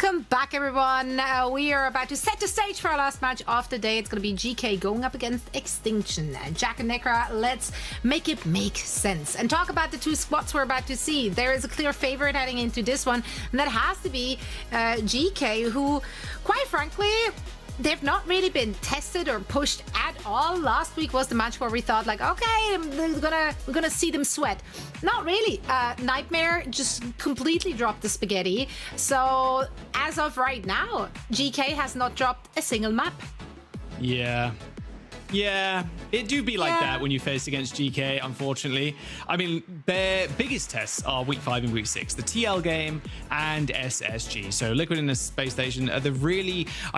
Welcome back, everyone. We are about to set the stage for our last match of the day. It's going to be GK going up against Extinction. Jack and Necra, let's make it make sense and talk about the two squads we're about to see. There is a clear favorite heading into this one, and that has to be GK, who, quite frankly, they've not really been tested or pushed at all. Last week was the match where we thought, like, okay, we're gonna see them sweat. Not really. Nightmare just completely dropped the spaghetti. So as of right now, GK has not dropped a single map. Yeah, it do be like that when you face against GK, unfortunately. I mean, their biggest tests are week 5 and week 6, the TL game and SSG. So Liquid and the Space Station are I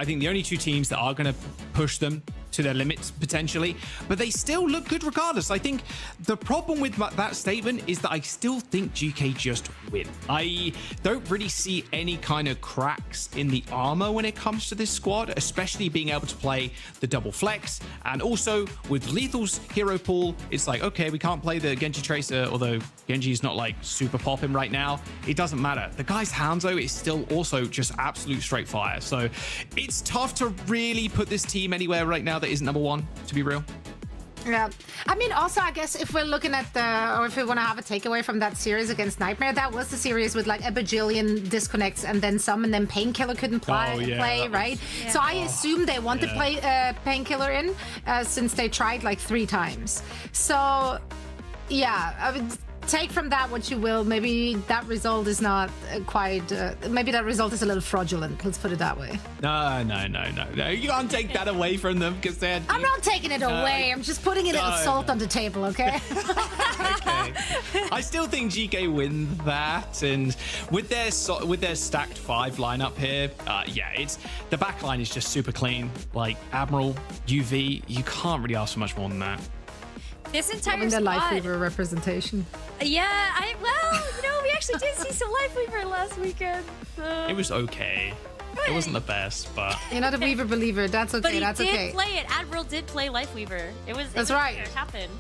think, the only two teams that are going to push them to their limits, potentially. But they still look good regardless. I think the problem with that statement is that I still think GK just win. I don't really see any kind of cracks in the armor when it comes to this squad, especially being able to play the double flex. And also with Lethal's hero pool, it's like, okay, we can't play the Gen.G Tracer, although Gen.G is not like super popping right now. It doesn't matter. The guy's Hanzo is still also just absolute straight fire. So it's tough to really put this team anywhere right now that isn't number one, to be real. Yeah, I mean, also, I guess if we're looking at or if we want to have a takeaway from that series against Nightmare, that was the series with like a bajillion disconnects and then some, and then Painkiller couldn't play, right? Yeah. So I assume they want to play Painkiller in since they tried like 3 times. So yeah, I mean, take from that what you will. Maybe that result is not quite. Maybe that result is a little fraudulent. Let's put it that way. No. You can't take that away from them because they're. I'm not taking it away. I'm just putting a little salt on the table. Okay. Okay. I still think GK win that, and with their stacked 5 lineup here, it's the back line is just super clean. Like Admiral, UV, you can't really ask for much more than that. This entire squad. The Life Weaver representation. Yeah, we actually did see some Life Weaver last weekend. It was okay. It wasn't the best, but you're not a Weaver believer. That's okay. But he That's did okay. play it. Admiral did play Life Weaver. That's right. It happened.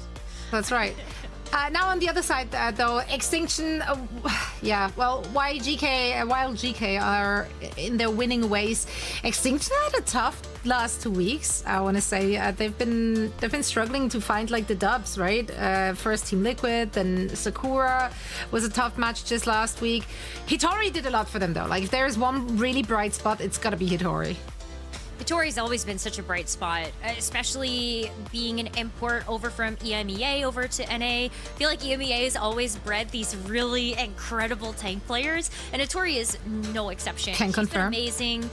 That's right. Now on the other side, though, Extinction, while GK are in their winning ways, Extinction had a tough last 2 weeks. I want to say they've been struggling to find like the dubs, right? First Team Liquid, then Sakura was a tough match just last week. Hitori did a lot for them though. Like if there is one really bright spot, it's gotta be Hitori. Hitori's always been such a bright spot, especially being an import over from EMEA over to NA. I feel like EMEA has always bred these really incredible tank players, and Hitori is no exception. Can confirm. She's been amazing.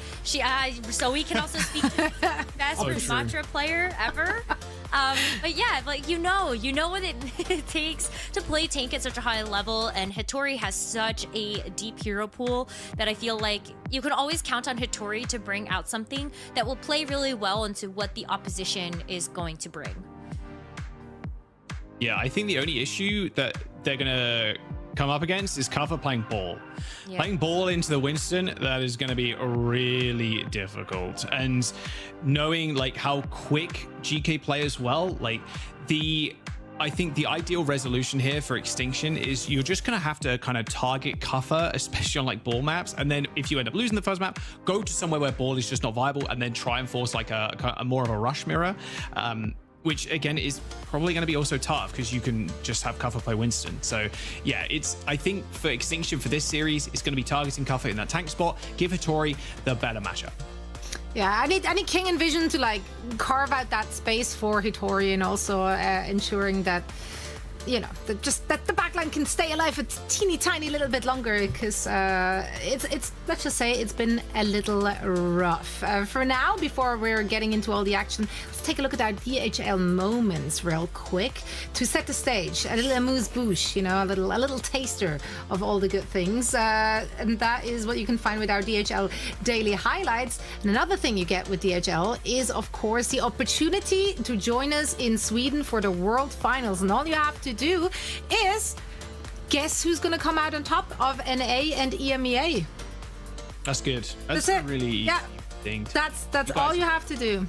So we can also speak to the best mantra player ever. But yeah, like you know what it takes to play tank at such a high level, and Hitori has such a deep hero pool that I feel like you can always count on Hitori to bring out something that will play really well into what the opposition is going to bring. Yeah, I think the only issue that they're gonna come up against is Cover playing ball. Yeah. Playing ball into the Winston, that is going to be really difficult. And knowing like how quick GK play as well, like I think the ideal resolution here for Extinction is you're just going to have to kind of target Cuffer, especially on like ball maps. And then if you end up losing the first map, go to somewhere where ball is just not viable and then try and force like a more of a rush mirror. Which again is probably going to be also tough because you can just have Cuffer play Winston. So yeah, I think for Extinction for this series, it's going to be targeting Cuffer in that tank spot. Give Hitori the better matchup. Yeah, I need King and Vision to like carve out that space for Hitori, and also ensuring that that the backline can stay alive a teeny tiny little bit longer, because it's let's just say it's been a little rough. For now, before we're getting into all the action, let's take a look at our DHL moments real quick to set the stage. A little amuse-bouche, a little taster of all the good things, and that is what you can find with our DHL daily highlights. And another thing you get with DHL is, of course, the opportunity to join us in Sweden for the World Finals, and all you have to do is guess who's going to come out on top of NA and EMEA. That's good. That's a really easy thing. That's all you have to do.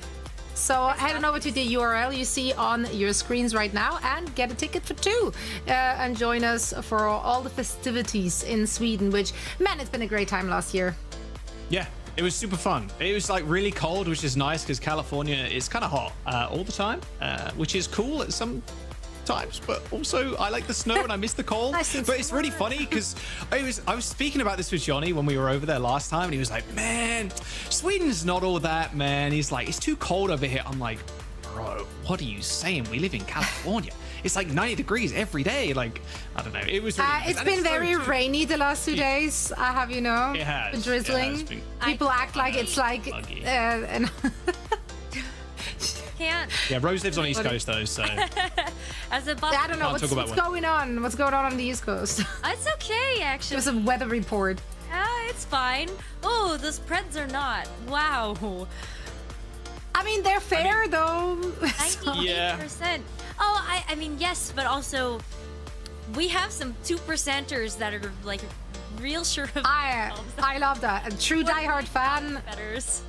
So head on over to the URL you see on your screens right now and get a ticket for 2 and join us for all the festivities in Sweden, which, man, it's been a great time last year. Yeah, it was super fun. It was like really cold, which is nice because California is kind of hot all the time, which is cool at some times, but also I like the snow and I miss the cold. But it's really funny because I was speaking about this with Johnny when we were over there last time, and he was like, man, Sweden's not all that, man. He's like, it's too cold over here. I'm like, bro, what are you saying? We live in California. It's like 90 degrees every day. Like, I don't know. It was really nice. It's been very rainy the last 2 days. I have, it has. Been drizzling. It has People act like it's like and Can't. yeah, Rose lives on East Coast though, so As a I don't know what's going on. What's going on the East Coast? It's okay, actually. There's a weather report. It's fine. Oh, those Preds are not. Wow. I mean, they're fair though. 98%. Oh, I mean, yes, but also we have some 2%ers that are like real sure of I love that. A true diehard fan. Betters.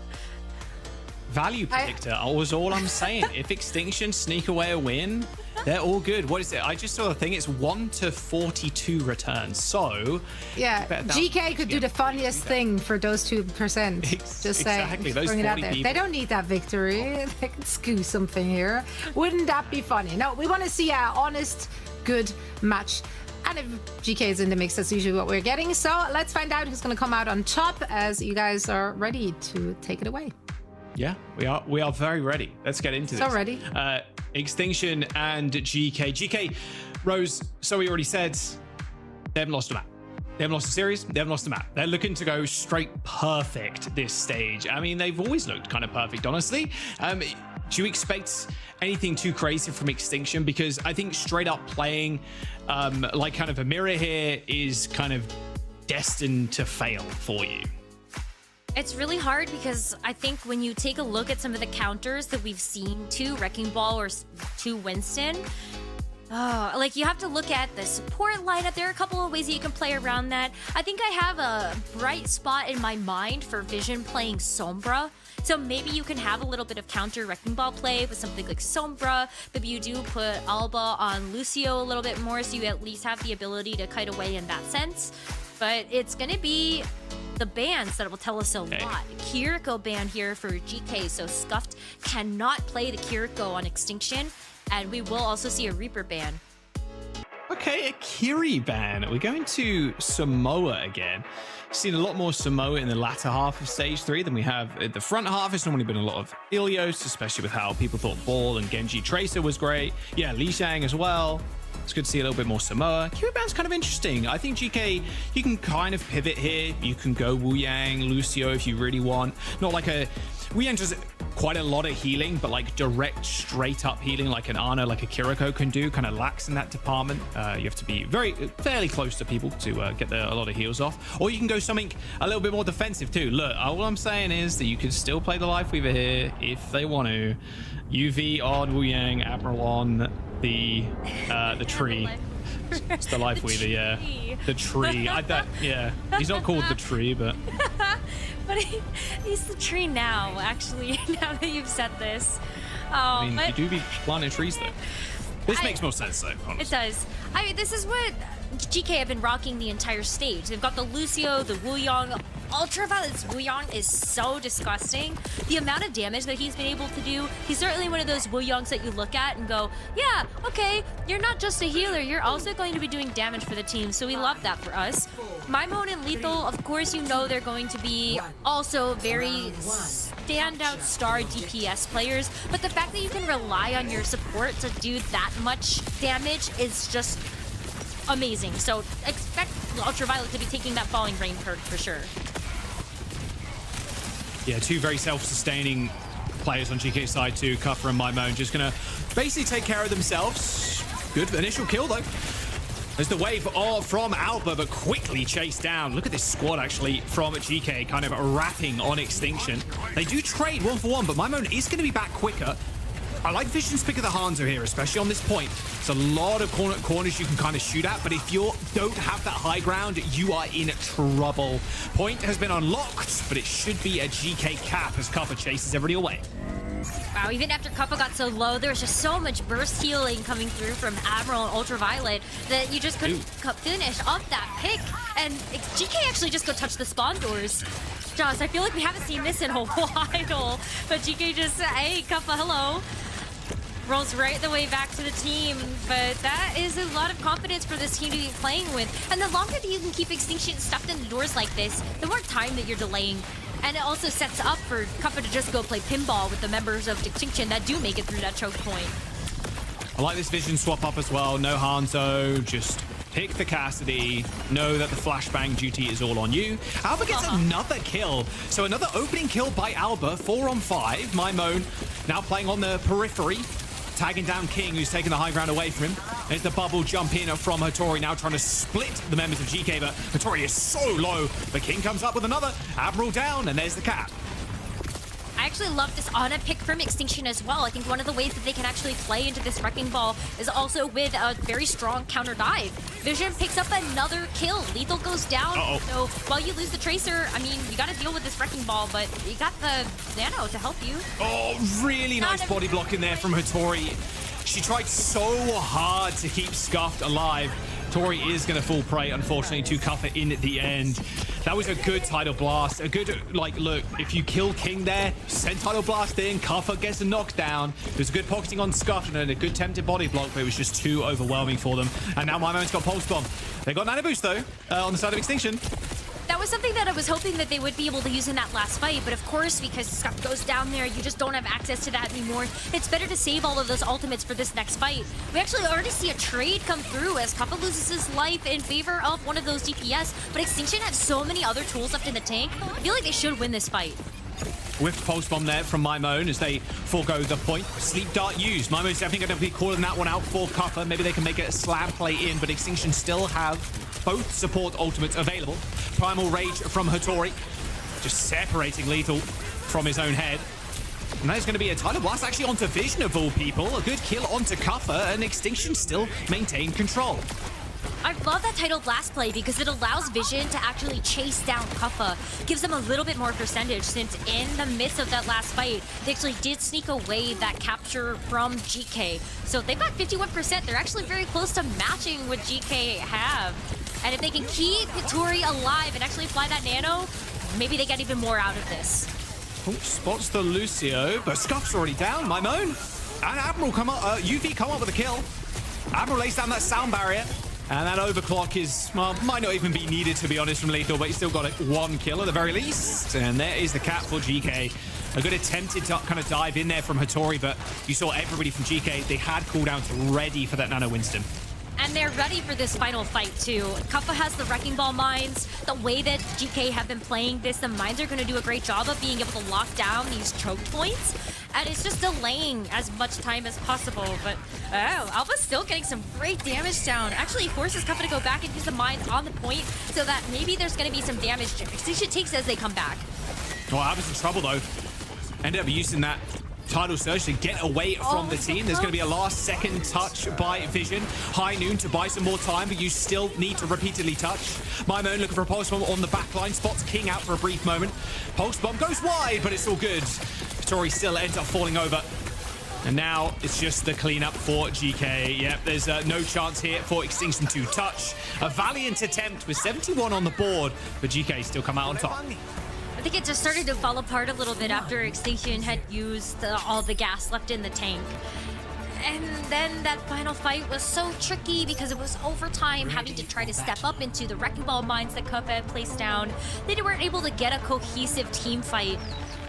value predictor was all I'm saying. If Extinction sneak away a win, they're all good. What is it? I just saw the thing. It's 1 to 42 returns. So yeah, GK could do the funniest thing for those 2%. Just exactly. Those bring it out there. People. They don't need that victory. They can skew something here. Wouldn't that be funny? No, we want to see an honest, good match. And if GK is in the mix, that's usually what we're getting. So let's find out who's going to come out on top as you guys are ready to take it away. Yeah, we are very ready. Let's get into this. So ready. Extinction and GK. GK, Rose, so we already said they haven't lost a map. They haven't lost a series. They haven't lost a map. They're looking to go straight perfect this stage. I mean, they've always looked kind of perfect, honestly. Do you expect anything too crazy from Extinction? Because I think straight up playing like kind of a mirror here is kind of destined to fail for you. It's really hard because I think when you take a look at some of the counters that we've seen to Wrecking Ball or to Winston, like you have to look at the support lineup. There are a couple of ways that you can play around that. I think I have a bright spot in my mind for Vision playing Sombra. So maybe you can have a little bit of counter Wrecking Ball play with something like Sombra. Maybe you do put Alba on Lucio a little bit more so you at least have the ability to kite away in that sense. But it's going to be the bans that will tell us a lot. Kiriko ban here for GK, so Scuffed cannot play the Kiriko on Extinction. And we will also see a Reaper ban. Okay, a Kiri ban. We're going to Samoa again. Seen a lot more Samoa in the latter half of Stage 3 than we have at the front half. It's normally been a lot of Ilios, especially with how people thought Ball and Gen.G Tracer was great. Yeah, Li Shang as well. It's good to see a little bit more Samoa. Kiri ban's kind of interesting. I think GK, you can kind of pivot here. You can go Wu Yang, Lucio if you really want. Not like a... Wu Yang does quite a lot of healing, but like direct, straight up healing like an Ana, like a Kiriko can do, kind of lacks in that department. You have to be fairly close to people to get a lot of heals off. Or you can go something a little bit more defensive too. Look, all I'm saying is that you can still play the Life Weaver here if they want to. UV on Wu Yang, Admiral on the tree. It's the Life Weaver, yeah. The tree. Yeah. He's not called the tree, but... But he's the tree now, actually, now that you've said this. I mean, you do be planting trees, though. This makes more sense, though, honestly. It does. I mean, this is what GK have been rocking the entire stage. They've got the Lucio, the Wu Yang. Ultraviolet's Wu Yang is so disgusting. The amount of damage that he's been able to do, he's certainly one of those Wu Yangs that you look at and go, yeah, okay, you're not just a healer, you're also going to be doing damage for the team, so we love that for us. Maimon and Lethal, of course, you know they're going to be also very standout star DPS players, but the fact that you can rely on your support to do that much damage is just amazing. So expect Ultraviolet to be taking that Falling Rain perk for sure. Yeah, two very self-sustaining players on GK side too. Cuffer and Maimon just gonna basically take care of themselves. Good initial kill though. There's the wave from Alba, but quickly chased down. Look at this squad actually from GK kind of wrapping on Extinction. They do trade 1-for-1, but Maimon is going to be back quicker. I like Vision's pick of the Hanzo here, especially on this point. It's a lot of corners you can kind of shoot at, but if you don't have that high ground, you are in trouble. Point has been unlocked, but it should be a GK cap as Kappa chases everybody away. Wow, even after Kappa got so low, there was just so much burst healing coming through from Admiral and Ultraviolet that you just couldn't finish off that pick. And GK actually just go touch the spawn doors. just. I feel like we haven't seen this in a while. But GK just, hey, Kappa, hello. Rolls right the way back to the team. But that is a lot of confidence for this team to be playing with. And the longer that you can keep Extinction stuffed indoors like this, the more time that you're delaying. And it also sets up for Kappa to just go play pinball with the members of Extinction that do make it through that choke point. I like this vision swap up as well. No Hanzo, just pick the Cassidy. Know that the flashbang duty is all on you. Alba gets another kill. So another opening kill by Alba, 4 on 5. Mymone now playing on the periphery. Tagging down King, who's taking the high ground away from him. There's the bubble jump in from Hattori, now trying to split the members of GK, but Hattori is so low. But King comes up with another. Admiral down, and there's the cap. I actually love this Ana pick from Extinction as well. I think one of the ways that they can actually play into this Wrecking Ball is also with a very strong counter dive. Vision picks up another kill. Lethal goes down. So while you lose the Tracer, I mean, you got to deal with this Wrecking Ball, but you got the Nano to help you. Oh, really nice body block in there from Hattori. She tried so hard to keep Scuffed alive. Tori is going to fall prey, unfortunately, to Kappa in at the end. That was a good Tidal Blast. A good, like, look, if you kill King there, send Tidal Blast in, Kappa gets a knockdown. It was a good pocketing on Scuffed and a good tempted body block, but it was just too overwhelming for them. And now Mymone's got Pulse Bomb. They got Nano Boost, though, on the side of Extinction. That was something that I was hoping that they would be able to use in that last fight, but of course, because Scuff goes down there, you just don't have access to that anymore. It's better to save all of those ultimates for this next fight. We actually already see a trade come through as Kappa loses his life in favor of one of those DPS, but Extinction has so many other tools left in the tank. I feel like they should win this fight. Whiffed Pulse Bomb there from Mymone as they forego the point. Sleep Dart used. Mymone's definitely going to be calling that one out for Kappa. Maybe they can make it a slam play in, but Extinction still have both support ultimates available. Primal Rage from Hattori, just separating Lethal from his own head. And that is going to be a Tidal Blast actually onto Vision of all people. A good kill onto Kappa, and Extinction still maintain control. I love that Tidal Blast play because it allows Vision to actually chase down Kappa. Gives them a little bit more percentage since in the midst of that last fight, they actually did sneak away that capture from GK. So they've got 51%. They're actually very close to matching what GK have. And if they can keep Hattori alive and actually fly that Nano, maybe they get even more out of this. Oh, spots the Lucio, but Scuff's already down. Mymone and Admiral come up, UV come up with a kill. Admiral lays down that sound barrier. And that overclock is, well, might not even be needed, to be honest, from Lethal, but he's still got one kill at the very least. And there is the cap for GK. A good attempted to kind of dive in there from Hattori, but you saw everybody from GK, they had cooldowns ready for that Nano Winston. And they're ready for this final fight, too. Kappa has the Wrecking Ball mines. The way that GK have been playing this, the mines are going to do a great job of being able to lock down these choke points. And it's just delaying as much time as possible. But, oh, Alpha's still getting some great damage down. Actually forces Kappa to go back and use the mines on the point so that maybe there's going to be some damage. Extinction takes as they come back. Well, Alpha's in trouble, though. Ended up using that Tidal Surge to get away from the team. There's going to be a last-second touch by Vision. High Noon to buy some more time, but you still need to repeatedly touch. Mymone looking for a Pulse Bomb on the back line. Spots King out for a brief moment. Pulse Bomb goes wide, but it's all good. Tori still ends up falling over. And now it's just the cleanup for GK. Yep, there's no chance here for Extinction to touch. A valiant attempt with 71 on the board, but GK still come out on top. I think it just started to fall apart a little bit after Extinction had used all the gas left in the tank. And then that final fight was so tricky because it was overtime, having to try to step up into the Wrecking Ball mines that Kappa had placed down. They weren't able to get a cohesive team fight.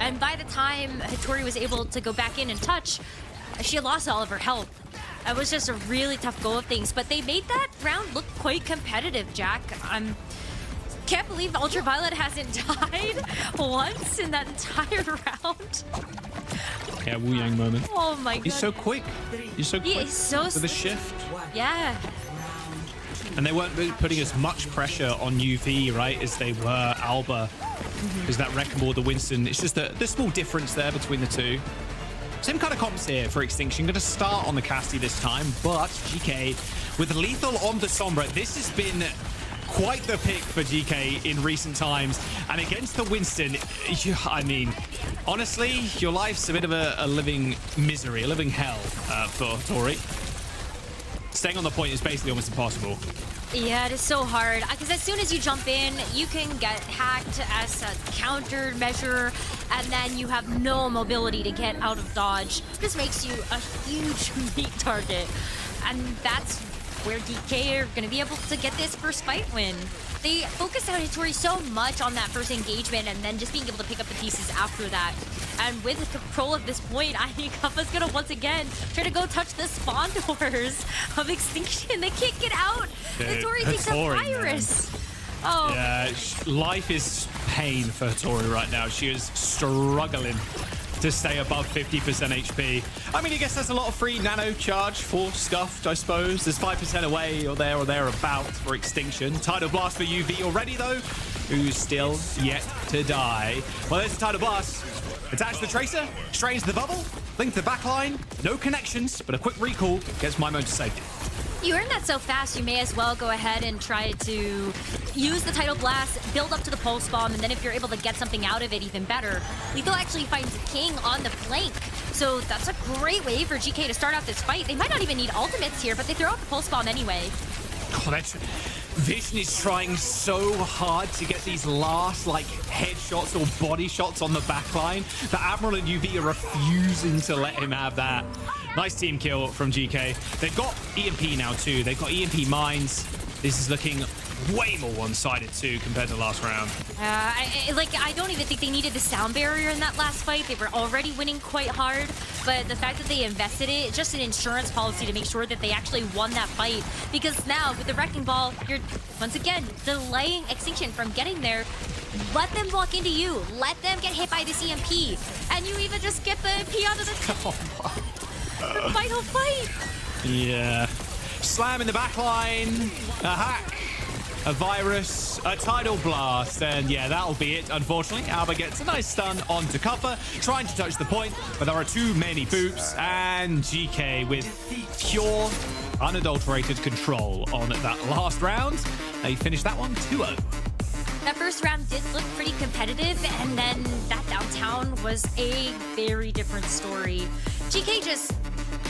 And by the time Hattori was able to go back in and touch, she had lost all of her health. It was just a really tough go of things, but they made that round look quite competitive, Jack. Can't believe Ultraviolet hasn't died once in that entire round. Yeah, Wu Yang moment. Oh my god. He's so quick. He's so quick. He is so with the shift. Yeah. And they weren't really putting as much pressure on UV, right, as they were Alba. Because that Wrecking Ball, the Winston, it's just the small difference there between the two. Same kind of comps here for Extinction. Going to start on the Casty this time, but GK with Lethal on the Sombra. This has been quite the pick for GK in recent times. And against the Winston, I mean, honestly, your life's a bit of a living misery, a living hell for Tori. Staying on the point is basically almost impossible. Yeah, it is so hard because as soon as you jump in, you can get hacked as a counter measure, and then you have no mobility to get out of dodge. This makes you a huge meat target, and that's where Geekay are going to be able to get this first fight win. They focused on Hitori so much on that first engagement and then just being able to pick up the pieces after that. And with control of this point, I think Kappa's going to once again try to go touch the spawn doors of Extinction. They can't get out. Hitori takes a virus. Man. Oh. Yeah, life is pain for Hitori right now. She is struggling to stay above 50% HP. I mean, I guess there's a lot of free nano charge for Scuffed, I suppose. There's 5% away or thereabouts for Extinction. Tidal Blast for UV already, though, who's still yet to die. Well, there's the Tidal Blast. Attach the Tracer, straight into the bubble, link to the backline. No connections, but a quick recall gets Maimon to safety. You earned that so fast, you may as well go ahead and try to use the Tidal Blast, build up to the Pulse Bomb, and then if you're able to get something out of it, even better. Lethal actually finds King on the flank, so that's a great way for Geekay to start out this fight. They might not even need ultimates here, but they throw out the Pulse Bomb anyway. Oh, Vision is trying so hard to get these last, like, headshots or body shots on the backline, but Admiral and UV are refusing to let him have that. Nice team kill from GK. They've got EMP now, too. They've got EMP mines. This is looking way more one-sided, too, compared to last round. I don't even think they needed the sound barrier in that last fight. They were already winning quite hard, but the fact that they invested it, just an insurance policy to make sure that they actually won that fight. Because now, with the Wrecking Ball, you're, once again, delaying Extinction from getting there. Let them walk into you. Let them get hit by this EMP. And you even just get the EMP onto the final fight. Yeah. Slam in the backline. A hack. A virus, a Tidal Blast, and yeah, that'll be it, unfortunately. Alba gets a nice stun onto Kappa, trying to touch the point, but there are too many boops, and GK with pure, unadulterated control on that last round. They finished that one 2-0. That first round did look pretty competitive, and then that downtown was a very different story. GK just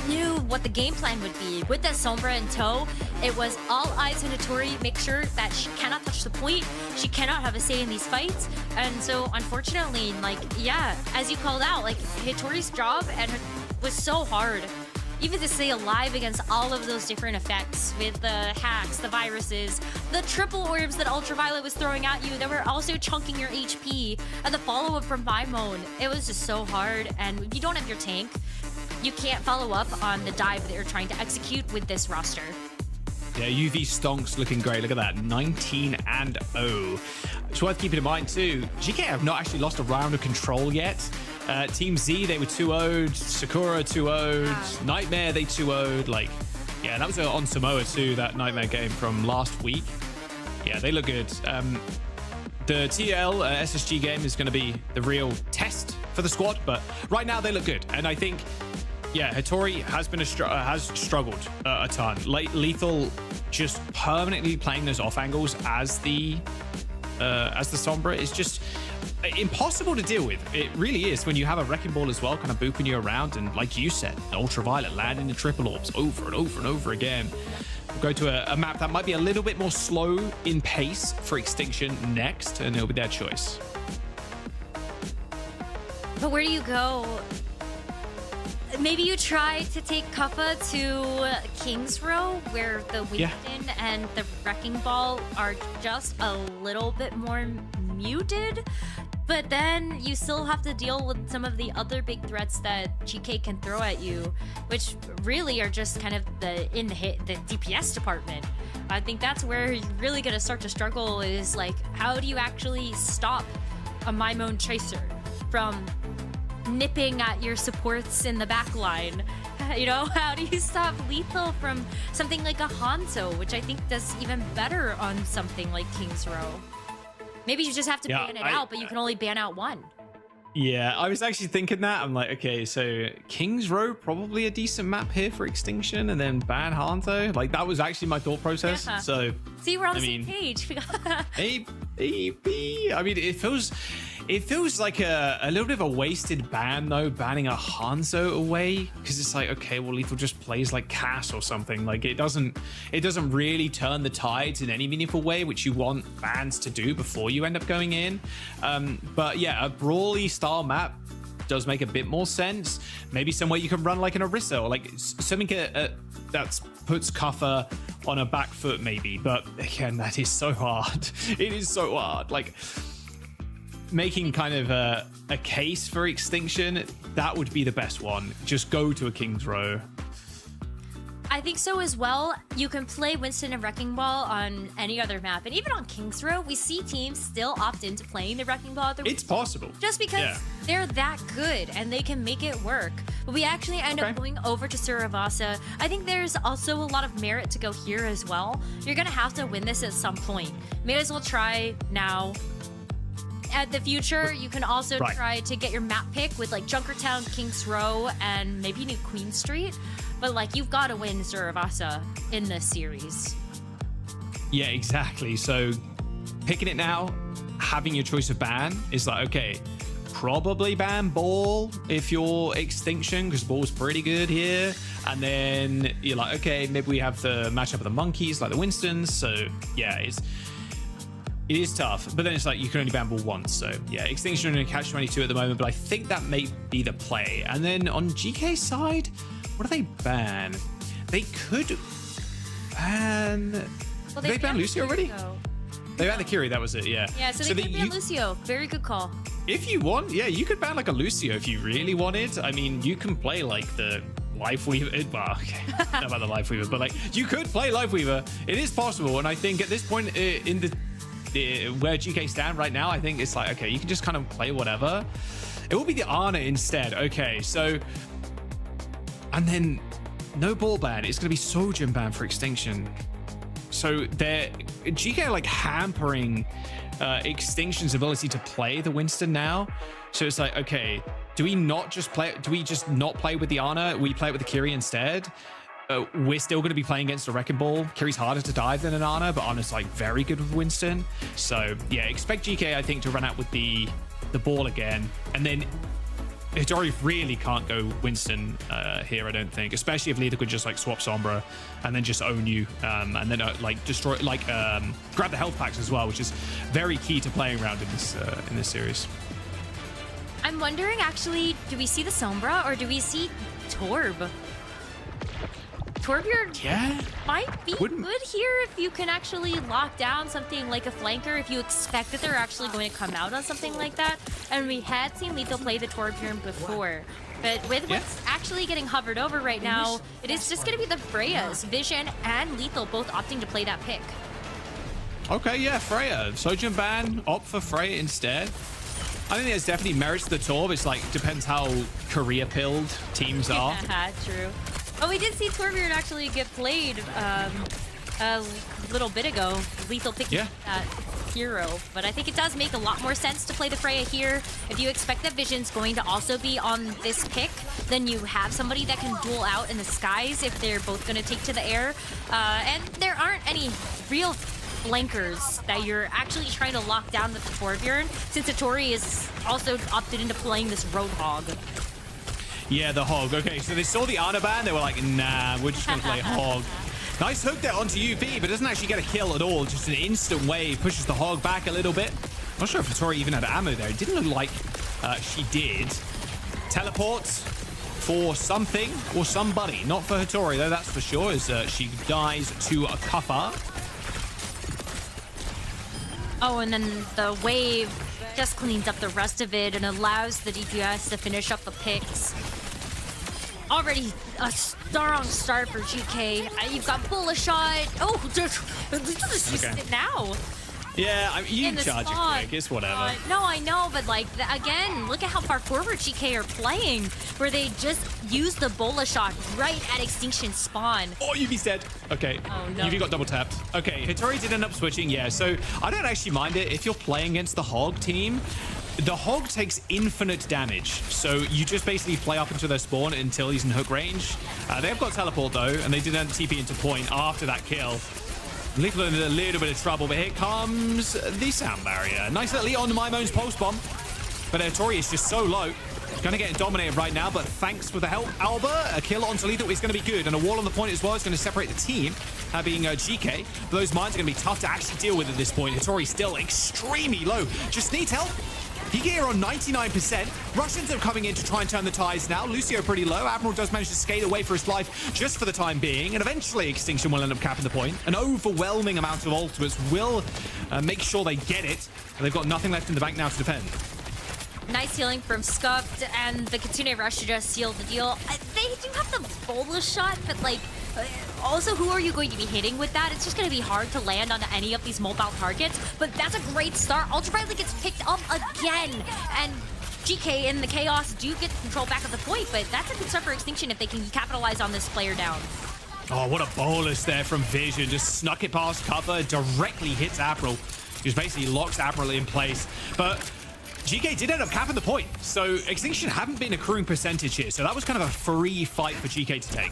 knew what the game plan would be. With that Sombra in tow, it was all eyes on Hitori, make sure that she cannot touch the point, she cannot have a say in these fights, and so unfortunately, like, yeah, as you called out, like, Hitori's job was so hard. Even to stay alive against all of those different effects with the hacks, the viruses, the triple orbs that Ultraviolet was throwing at you that were also chunking your HP, and the follow-up from Maimon. It was just so hard, and if you don't have your tank, you can't follow up on the dive that you're trying to execute with this roster. Yeah, UV Stonks looking great. Look at that, 19-0. It's worth keeping in mind too, GK have not actually lost a round of control yet. Team Z, they were 2-0'd. Sakura 2-0'd. Wow. Nightmare, they 2-0'd. Like, yeah, that was on Samoa too, that Nightmare game from last week. Yeah, they look good. The TL SSG game is going to be the real test for the squad, but right now they look good. And I think, yeah, Hitori has struggled a ton. Lethal just permanently playing those off angles as the Sombra is just impossible to deal with. It really is when you have a Wrecking Ball as well, kind of booping you around, and like you said, Ultraviolet landing the triple orbs over and over and over again. We'll go to a map that might be a little bit more slow in pace for Extinction next, and it'll be their choice. But where do you go? Maybe you try to take Kappa to King's Row, where the Winston and the Wrecking Ball are just a little bit more muted. But then you still have to deal with some of the other big threats that GK can throw at you, which really are just kind of the DPS department. I think that's where you're really gonna start to struggle, is like, how do you actually stop a Maimon Tracer from nipping at your supports in the back line? You know, how do you stop Lethal from something like a Hanzo, which I think does even better on something like King's Row? Maybe you just have to ban it out, but you can only ban out one. Yeah, I was actually thinking that. I'm like, okay, so King's Row, probably a decent map here for Extinction, and then ban Hanzo. Like, that was actually my thought process. Yeah. So, see, we're on the same page. maybe. I mean, it feels... It feels like a little bit of a wasted ban, though, banning a Hanzo away, because it's like, okay, well, Lethal just plays like Cass or something. Like, it doesn't really turn the tides in any meaningful way, which you want bans to do before you end up going in. But yeah, a brawly style map does make a bit more sense. Maybe somewhere you can run like an Orisa, or like something that puts Cuffer on a back foot, maybe. But again, that is so hard. It is so hard. Like, making kind of a case for Extinction, that would be the best one. Just go to a King's Row. I think so as well. You can play Winston and Wrecking Ball on any other map, and even on King's Row, we see teams still opt into playing the Wrecking Ball. It's possible. Just because they're that good and they can make it work. But we actually end up going over to Suravasa. I think there's also a lot of merit to go here as well. You're gonna have to win this at some point. May as well try now. At the future, you can also try to get your map pick with like Junkertown, King's Row, and maybe New Queen Street. But like, you've got to win Suravasa in this series. Yeah, exactly. So picking it now, having your choice of ban is like, okay, probably ban Ball if you're Extinction, because Ball's pretty good here. And then you're like, okay, maybe we have the matchup of the monkeys, like the Winstons. So yeah, it is tough, but then it's like you can only ban Ball once. So yeah, Extinction are in a catch-22 at the moment, but I think that may be the play. And then on GK's side, what do they ban? They could ban... Well, did they ban Lucio already? Though. They banned the Curie, that was it, yeah. Yeah, so they could ban Lucio. Very good call. If you want, yeah, you could ban like a Lucio if you really wanted. I mean, you can play like the Life Weaver. Well, okay, not about the Life Weaver, but like you could play Life Weaver. It is possible, and I think at this point in the where GK stand right now, I think it's like, okay, you can just kind of play whatever. It will be the Ana instead. Okay, so, and then no Ball ban. It's going to be Sojourn ban for Extinction. So they're GK are like hampering Extinction's ability to play the Winston now. So it's like, okay, do we not just play? Do we just not play with the Ana? We play it with the Curie instead. We're still going to be playing against a Wrecking Ball. Curie's harder to dive than an Ana, but Ana's like very good with Winston. So yeah, expect GK, I think, to run out with the Ball again. And then Hitori really can't go Winston here, I don't think. Especially if Lethal could just like swap Sombra and then just own you. And then like destroy, like grab the health packs as well, which is very key to playing around in this series. I'm wondering, actually, do we see the Sombra or do we see Torb? Torbjorn might be good here if you can actually lock down something like a flanker, if you expect that they're actually going to come out on something like that. And we had seen Lethal play the Torbjorn before. But with what's actually getting hovered over right now, it is just going to be the Freyas, Vision and Lethal both opting to play that pick. Okay, yeah, Freya. Sojourn ban, opt for Freya instead. I think there's definitely merits to the Torb. It's like, depends how career-pilled teams are. Yeah, true. Oh, we did see Torbjorn actually get played a little bit ago. Lethal picking that hero. But I think it does make a lot more sense to play the Freya here. If you expect that Vision's going to also be on this pick, then you have somebody that can duel out in the skies if they're both going to take to the air. And there aren't any real flankers that you're actually trying to lock down with the Torbjorn, since Hitori is also opted into playing this Roadhog. Yeah, the Hog. Okay, so they saw the Ana ban. They were like, nah, we're just going to play Hog. Nice hook there onto UV, but doesn't actually get a kill at all. Just an instant wave pushes the Hog back a little bit. Not sure if Hitori even had ammo there. It didn't look like she did. Teleports for something or somebody. Not for Hitori, though, that's for sure, as she dies to a Cuffer. Oh, and then the wave just cleans up the rest of it and allows the DPS to finish up the picks. Already a strong start for GK. You've got Bullet Shot. Oh, just use it now. Yeah, I mean, you can charge it quick. It's whatever. No, I know, but like, again, look at how far forward GK are playing, where they just use the Bola Shot right at Extinction spawn. Oh, UV's dead. Okay. Oh, no. UV got double tapped. Okay, Hitori did end up switching. Yeah, so I don't actually mind it. If you're playing against the Hog team, the Hog takes infinite damage. So you just basically play up into their spawn until he's in hook range. They have got teleport, though, and they didn't TP into point after that kill. Lethal in a little bit of trouble, but here comes the sound barrier. Nice little Leon Mimo's pulse bomb. but Hattori is just so low. Gonna get dominated right now, but thanks for the help, Alba. A kill onto Lethal is gonna be good, and a wall on the point as well is gonna separate the team, being GK. But those mines are gonna be tough to actually deal with at this point. Hattori still extremely low. Just needs help. Geekay are on 99%. Russians are coming in to try and turn the tides now. Lucio pretty low. Admiral does manage to skate away for his life just for the time being. And eventually Extinction will end up capping the point. An overwhelming amount of ultimates will make sure they get it. And they've got nothing left in the bank now to defend. Nice healing from Scuffed, and the Kitsune Rush to just seal the deal. They do have the bolus shot, but like, also who are you going to be hitting with that? It's just going to be hard to land onto any of these mobile targets, but that's a great start. Ultraviolet gets picked up again, and GK and the Chaos do get control back of the point, but that's a good start for Extinction if they can capitalize on this player down. Oh, what a bolus there from Vision. Just snuck it past cover, directly hits April. Just basically locks April in place, but GK did end up capping the point, so Extinction haven't been accruing percentage here, so that was kind of a free fight for GK to take.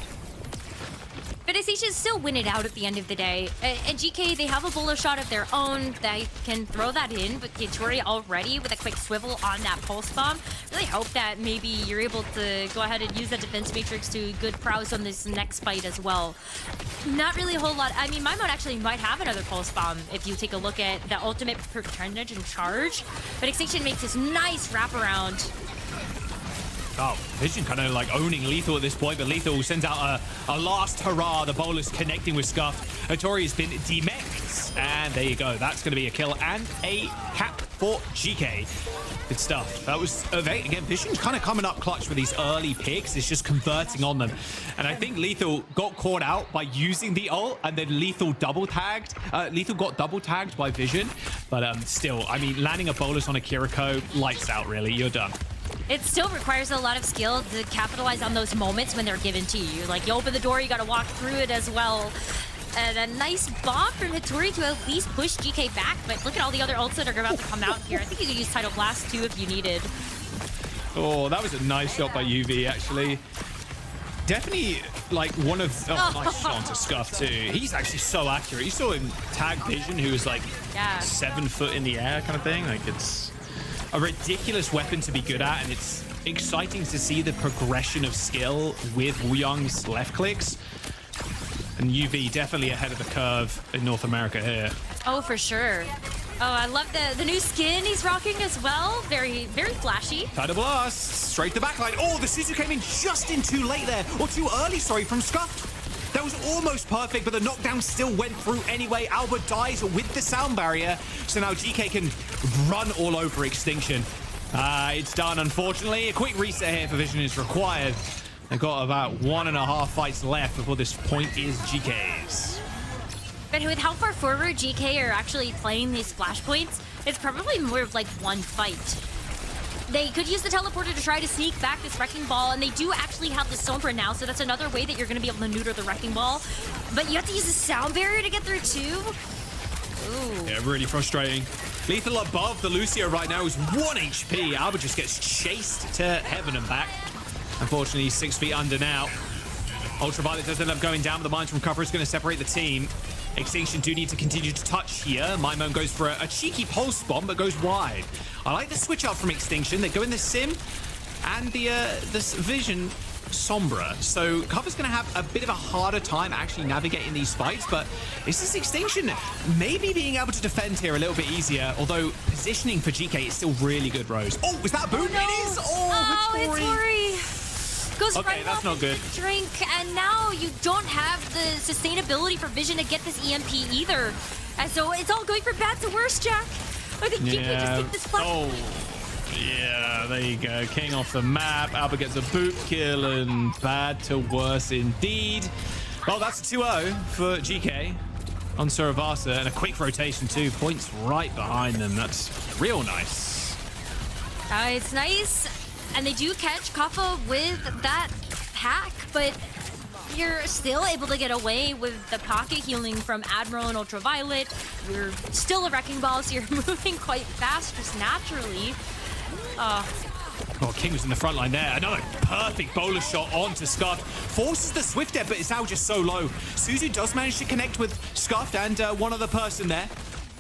But Extinction still win it out at the end of the day. And GK, they have a bullet shot of their own. They can throw that in, but Hattori already with a quick swivel on that pulse bomb. Really hope that maybe you're able to go ahead and use that defense matrix to good prowess on this next fight as well. Not really a whole lot. I mean, Maimon actually might have another pulse bomb if you take a look at the ultimate percentage and charge. But Extinction makes this nice wraparound. Oh, Vision kind of like owning Lethal at this point, but Lethal sends out a last hurrah. The bolus connecting with Scuff. Hattori has been demeched, and there you go. That's going to be a kill and a cap for GK. Good stuff. That was, again, Vision's kind of coming up clutch with these early picks. It's just converting on them. And I think Lethal got caught out by using the ult, and then Lethal double tagged. Lethal got double tagged by Vision, but still, I mean, landing a bolus on a Kiriko, lights out, really. You're done. It still requires a lot of skill to capitalize on those moments when they're given to you. Like, you open the door, you gotta walk through it as well. And a nice bomb from Hattori to at least push GK back, but look at all the other ults that are about to come out here. I think you could use Tidal Blast too if you needed. Oh, that was a nice shot by UV, actually. Definitely, like, one of... Oh, nice shot onto Scuff, too. He's actually so accurate. You saw him tag Vision, who was, like, 7 foot in the air kind of thing. Like, it's a ridiculous weapon to be good at, and it's exciting to see the progression of skill with Wuyong's left clicks. And UV definitely ahead of the curve in North America here. Oh, for sure. Oh, I love the new skin he's rocking as well. Very, very flashy. Tidal Blast, straight to the backline. Oh, the Suzu came in just in too late there, or too early, sorry, from Scuff. That was almost perfect, but the knockdown still went through anyway. Albert dies with the sound barrier, so now GK can run all over Extinction. It's done, unfortunately. A quick reset here for Vision is required. They've got about 1.5 fights left before this point is GK's. But with how far forward GK are actually playing these flashpoints, it's probably more of like one fight. They could use the teleporter to try to sneak back this Wrecking Ball, and they do actually have the Sombra now, so that's another way that you're going to be able to neuter the Wrecking Ball. But you have to use the sound barrier to get through too. Ooh. Yeah, really frustrating. Lethal above the Lucio right now is 1 HP. Albert just gets chased to heaven and back. Unfortunately, he's 6 feet under now. Ultraviolet does end up going down, but the mines from cover is going to separate the team. Extinction do need to continue to touch here. Maimon goes for a cheeky pulse bomb, but goes wide. I like the switch up from Extinction. They go in the Sim and this Vision Sombra. So cover's going to have a bit of a harder time actually navigating these fights, but it's this Extinction maybe being able to defend here a little bit easier, although positioning for GK is still really good, Rose. Oh, was that a boot? No. It is! Oh, Hattori. Goes okay, right that's off not good. Drink, and now you don't have the sustainability for Vision to get this EMP either. And so it's all going from bad to worse, Jack. I think GK just take this flash. Oh, yeah, there you go. King off the map. Albert gets a boot kill, and bad to worse indeed. Well, that's a 2-0 for GK on Suravasa, and a quick rotation too. Points right behind them. That's real nice. It's nice. And they do catch Kaffa with that pack, but you're still able to get away with the pocket healing from Admiral and Ultraviolet. You're still a Wrecking Ball, so you're moving quite fast just naturally. Oh, King was in the front line there. Another perfect bolus shot onto Scuff. Forces the Swift Dead, but it's now just so low. Suzu does manage to connect with Scuff and one other person there.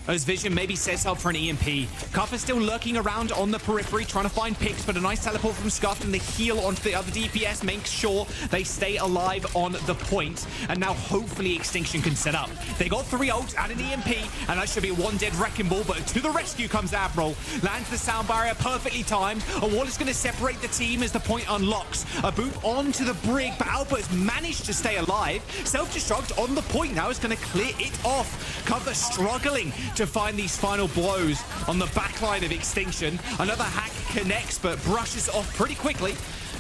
as Vision maybe sets up for an EMP. Cuff is still lurking around on the periphery, trying to find picks, but a nice teleport from Scuffed and the heal onto the other DPS makes sure they stay alive on the point. And now hopefully Extinction can set up. They got 3 ults and an EMP, and that should be one dead Wrecking Ball, but to the rescue comes Admiral. Lands the sound barrier, perfectly timed. A wall is going to separate the team as the point unlocks. A boot onto the brig, but Alba has managed to stay alive. Self-destruct on the point now is going to clear it off. Cover struggling to find these final blows on the backline of Extinction. Another hack connects, but brushes off pretty quickly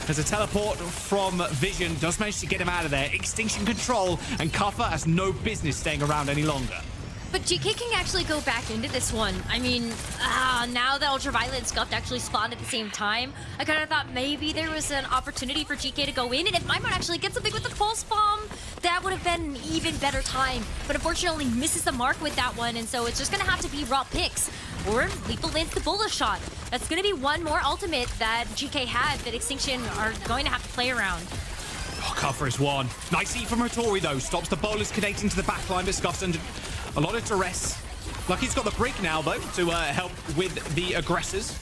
as a teleport from Vision does manage to get him out of there. Extinction control, and Kuffer has no business staying around any longer. But GK can actually go back into this one. I mean, now that Ultraviolet and Scuffed actually spawned at the same time, I kind of thought maybe there was an opportunity for GK to go in, and if Maimon actually gets something with the Pulse Bomb, that would have been an even better time. But unfortunately misses the mark with that one, and so it's just gonna have to be raw picks. Or Lethal lands the bullet shot. That's gonna be one more ultimate that GK had that Extinction are going to have to play around. Oh, Kuffer is one. Nice E from Hattori though. Stops the bowlers connecting to the backline, but Scuff's under a lot of duress. Lucky's got the break now though to help with the aggressors.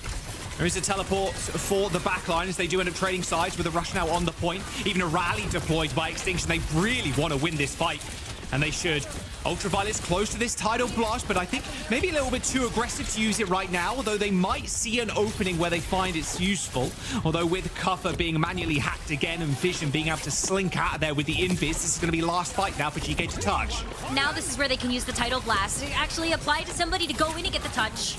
There is a teleport for the backline as they do end up trading sides with a rush now on the point. Even a rally deployed by Extinction. They really want to win this fight, and they should. Ultraviolet's close to this tidal blast, but I think maybe a little bit too aggressive to use it right now, although they might see an opening where they find it's useful. Although with Kuffer being manually hacked again and Vision being able to slink out of there with the invis, this is going to be last fight now for GK to touch. Now this is where they can use the tidal blast to actually apply to somebody to go in and get the touch.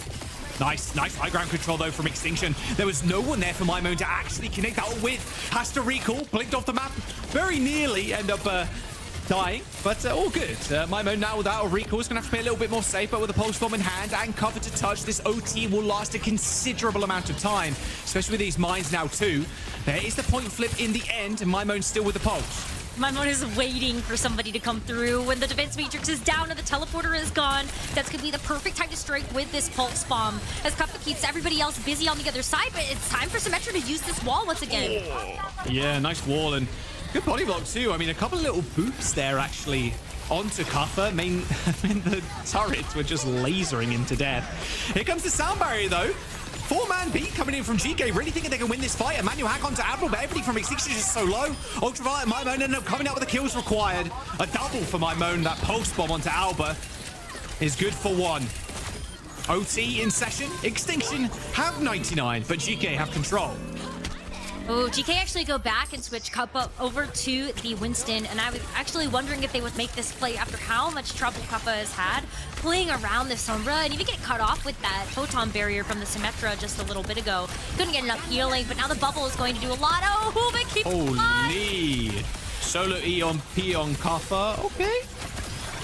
Nice high ground control though from Extinction. There was no one there for Maimon to actually connect that with. Has to recall, blinked off the map, very nearly end up dying, but all good. Maimon now without a recall is going to have to be a little bit more safe, but with a pulse bomb in hand and cover to touch, this OT will last a considerable amount of time, especially with these mines now too. There is the point flip in the end, and Maimon's still with the pulse. Maimon is waiting for somebody to come through. When the defense matrix is down and the teleporter is gone, that's going to be the perfect time to strike with this pulse bomb, as Kuffer keeps everybody else busy on the other side, but it's time for Symmetra to use this wall once again. Yeah, nice wall, and good body block too. I mean, a couple of little boots there actually onto Kuffer. I mean, the turrets were just lasering him to death. Here comes the sound barrier though. 4-man beat coming in from GK, really thinking they can win this fight. A manual hack onto Admiral, but everything from Extinction is just so low. Ultraviolet and Maimon end up coming out with the kills required. A double for Maimon. That pulse bomb onto Alba is good for 1. OT in session. Extinction have 99, but GK have control. Oh, GK actually go back and switch Kappa over to the Winston, and I was actually wondering if they would make this play after how much trouble Kappa has had playing around the Sombra, and even get cut off with that photon barrier from the Symmetra just a little bit ago. Couldn't get enough healing, but now the bubble is going to do a lot. Oh, but keep Holy! Solo E on P on Kappa. Okay.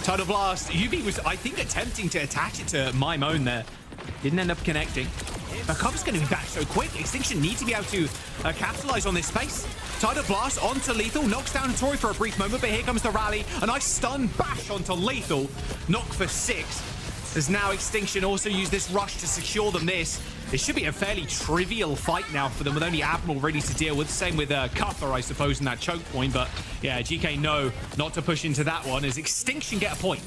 Tidal Blast. UB was, I think, attempting to attach it to Maimon there. Didn't end up connecting. But Kappa's going to be back so quick. Extinction need to be able to capitalize on this space. Tidal Blast onto Lethal. Knocks down Tori for a brief moment, but here comes the rally. A nice stun bash onto Lethal. Knock for 6. As now Extinction also use this rush to secure them this. It should be a fairly trivial fight now for them with only Admiral ready to deal with. Same with Kuffer, I suppose, in that choke point. But yeah, GK know not to push into that one as Extinction get a point.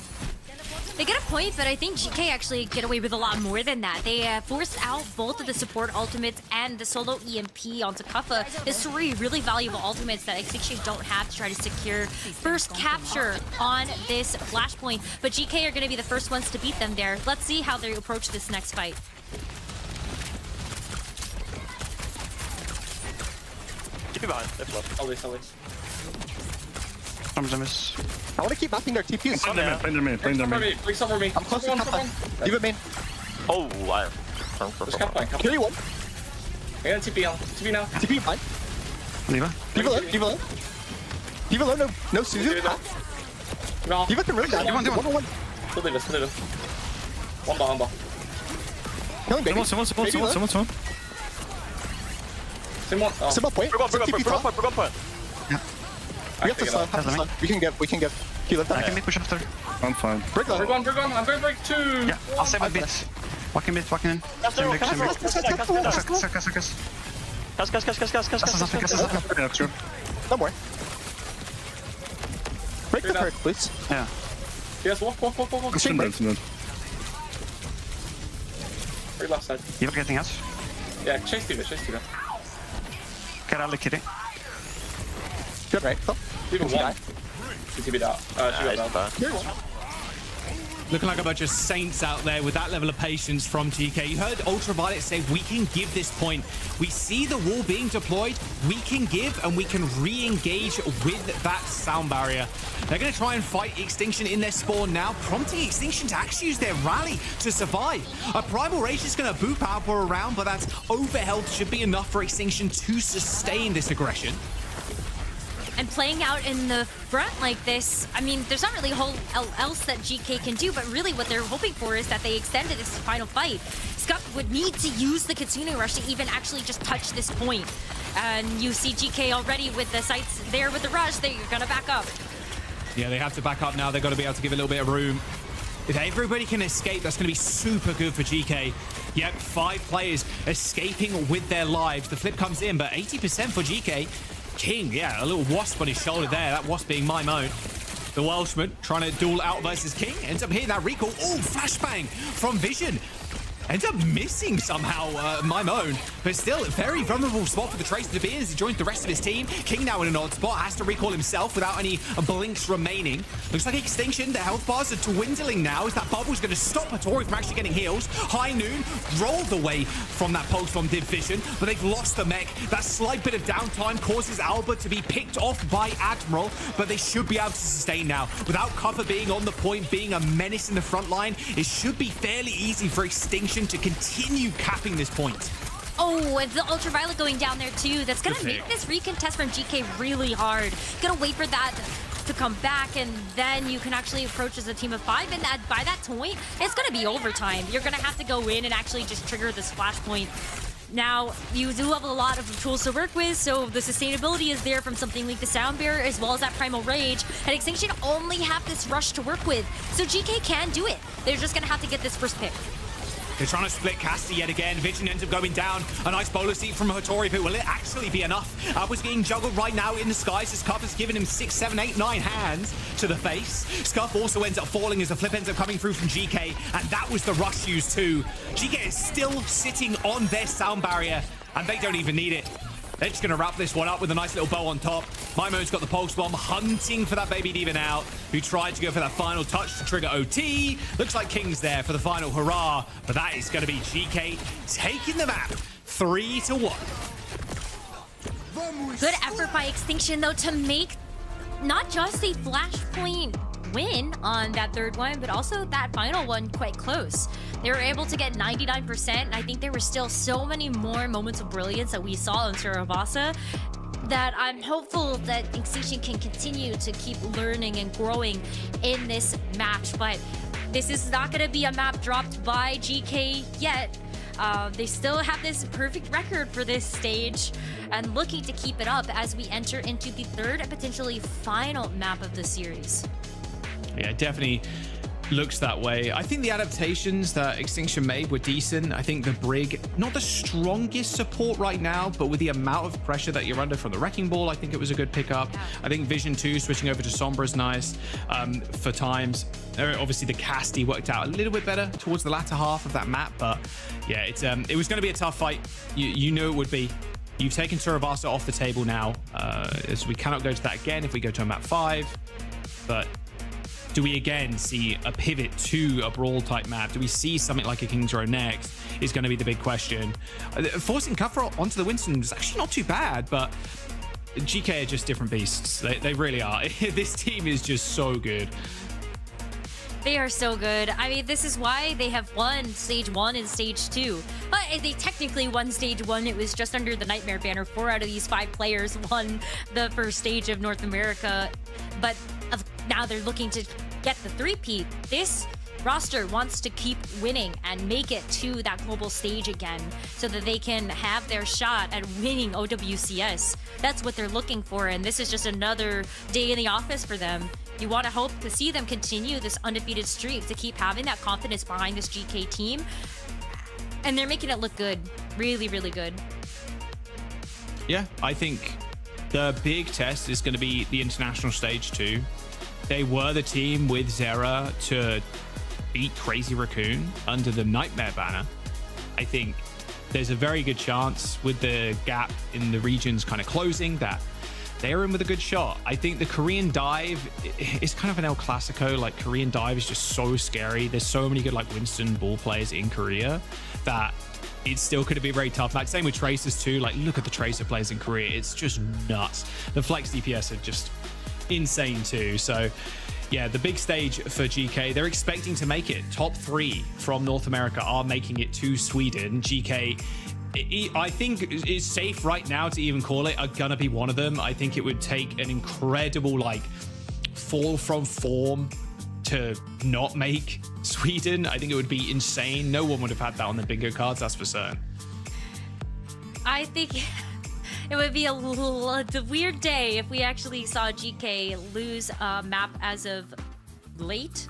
They get a point, but I think GK actually get away with a lot more than that. They forced out both of the support ultimates and the solo EMP onto Kuffa. There's 3 really valuable ultimates that Extinction don't have to try to secure first capture on this flashpoint. But GK are going to be the first ones to beat them there. Let's see how they approach this next fight. Keep it behind. Left. Always. I want to keep mapping their TPs. Play their main. Bring some for me. I'm close to Kappa. Leave it main. Oh, wow. Just Kill you one. I got a TP on. TP now. TP fine. Leave it alone. No Suzu. No. Leave it to really bad. One. Still leave it. One ball. Killing baby. Someone. Simba point. Bring on point. We have to stun. We can get. He left I can that. mid push after. I'm fine. Break low. Bring on. I'm going to break 2. Yeah, I'll save my bit. Walking in. Same deck. Cas. Yeah, true. No more. Break the turret, please. Yeah. Yes, walk. I'm still dead. Free left side. You're getting us. Yeah, chase Steven, chase Steven. Get out of the kitty. Good, right? Oh, Steven she won. died. She TP'd out. She got down. Here you go. Looking like a bunch of saints out there with that level of patience from TK. You heard Ultraviolet say, we can give this point. We see the wall being deployed. We can give and we can re-engage with that sound barrier. They're going to try and fight Extinction in their spawn now, prompting Extinction to actually use their rally to survive. A Primal Rage is going to boop out for a round, but that's overhealth should be enough for Extinction to sustain this aggression. And playing out in the front like this, I mean, there's not really a whole else that GK can do, but really what they're hoping for is that they extended this final fight. Scuff would need to use the Kitsune Rush to even actually just touch this point. And you see GK already with the sights there with the rush, they're gonna back up. Yeah, they have to back up now. They've got to be able to give a little bit of room. If everybody can escape, that's going to be super good for GK. Yep, 5 players escaping with their lives. The flip comes in, but 80% for GK. King, yeah, a little wasp on his shoulder there. That wasp being my mode. The Welshman trying to duel out versus King. Ends up hitting that recall. Oh, flashbang from Vision. Ends up missing somehow my own, but still a very vulnerable spot for the Tracer to be in as he joins the rest of his team. King now in an odd spot, has to recall himself without any blinks remaining. Looks like Extinction, the health bars are dwindling now as that bubble's going to stop Hattori from actually getting heals. High Noon rolled away from that pulse from Division, but they've lost the mech. That slight bit of downtime causes Alba to be picked off by Admiral, but they should be able to sustain now. Without cover being on the point, being a menace in the front line, it should be fairly easy for Extinction to continue capping this point. Oh, and the Ultraviolet going down there too. That's gonna make this recontest from GK really hard. Gonna wait for that to come back, and then you can actually approach as a team of 5, and by that point, it's gonna be overtime. You're gonna have to go in and actually just trigger this flashpoint. Now, you do have a lot of tools to work with, so the sustainability is there from something like the Sound Barrier as well as that Primal Rage, and Extinction only have this rush to work with, so GK can do it. They're just gonna have to get this first pick. They're trying to split Casty yet again. Vision ends up going down. A nice bowler seat from Hattori, but will it actually be enough? Was getting juggled right now in the skies as Scuff has given him 6, 7, 8, 9 hands to the face. Scuff also ends up falling as the flip ends up coming through from GK, and that was the rush used too. GK is still sitting on their sound barrier, and they don't even need it. They're just going to wrap this one up with a nice little bow on top. Mimo's got the pulse bomb, hunting for that baby demon out, who tried to go for that final touch to trigger OT. Looks like King's there for the final hurrah, but that is going to be GK taking the map 3-1. Good effort by Extinction, though, to make not just a flashpoint win on that third one, but also that final one quite close. They were able to get 99%, and I think there were still so many more moments of brilliance that we saw in Suravasa that I'm hopeful that Extinction can continue to keep learning and growing in this match. But this is not going to be a map dropped by GK yet. They still have this perfect record for this stage and looking to keep it up as we enter into the third and potentially final map of the series. Yeah, definitely looks that way. I think the adaptations that Extinction made were decent. I think the Brig, not the strongest support right now, but with the amount of pressure that you're under from the Wrecking Ball, I think it was a good pickup. Yeah. I think Vision 2 switching over to Sombra is nice for times. Obviously, the Casty worked out a little bit better towards the latter half of that map, but yeah, it was going to be a tough fight. You knew it would be. You've taken Suravasa off the table now, as we cannot go to that again if we go to a map 5, but do we again see a pivot to a brawl type map? Do we see something like a King's Row next is going to be the big question. Forcing Cutthroat onto the Winston is actually not too bad, but GK are just different beasts. They really are. This team is just so good. They are so good. I mean, this is why they have won Stage 1 and Stage 2. But they technically won Stage 1. It was just under the Nightmare banner. 4 out of these 5 players won the first stage of North America. But now they're looking to get the 3-peat. This roster wants to keep winning and make it to that global stage again so that they can have their shot at winning OWCS. That's what they're looking for, and this is just another day in the office for them. You want to hope to see them continue this undefeated streak, to keep having that confidence behind this GK team, and they're making it look good. Really, really good. Yeah, I think the big test is going to be the international stage 2. They were the team with Zera to beat Crazy Raccoon under the Nightmare banner. I think there's a very good chance with the gap in the regions kind of closing that they're in with a good shot. I think the Korean dive is kind of an El Clasico. Like, Korean dive is just so scary. There's so many good like Winston ball players in Korea that it's still going to be a very tough match. Same with Tracers too. Like, look at the Tracer players in Korea. It's just nuts. The flex DPS are just insane too. So yeah, the big stage for GK, they're expecting to make it. Top 3 from North America are making it to Sweden. GK, I think it's safe right now to even call it, are gonna be one of them. I think it would take an incredible like fall from form to not make Sweden. I think it would be insane. No one would have had that on the bingo cards, that's for certain. I think it would be a weird day if we actually saw GK lose a map as of late.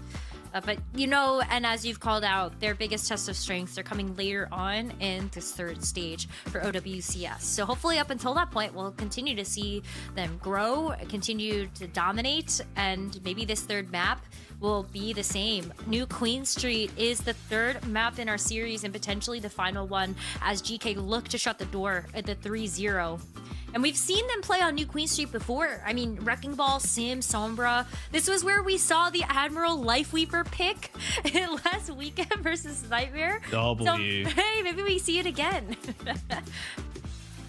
But you know, and as you've called out, their biggest test of strength are coming later on in this 3rd stage for OWCS. So hopefully up until that point, we'll continue to see them grow, continue to dominate, and maybe this 3rd map will be the same. New Queen Street is the 3rd map in our series and potentially the final one as GK look to shut the door at the 3-0. And we've seen them play on New Queen Street before. I mean, Wrecking Ball, Sim, Sombra. This was where we saw the Admiral Lifeweaver pick last weekend versus Nightmare. W. So, hey, maybe we see it again.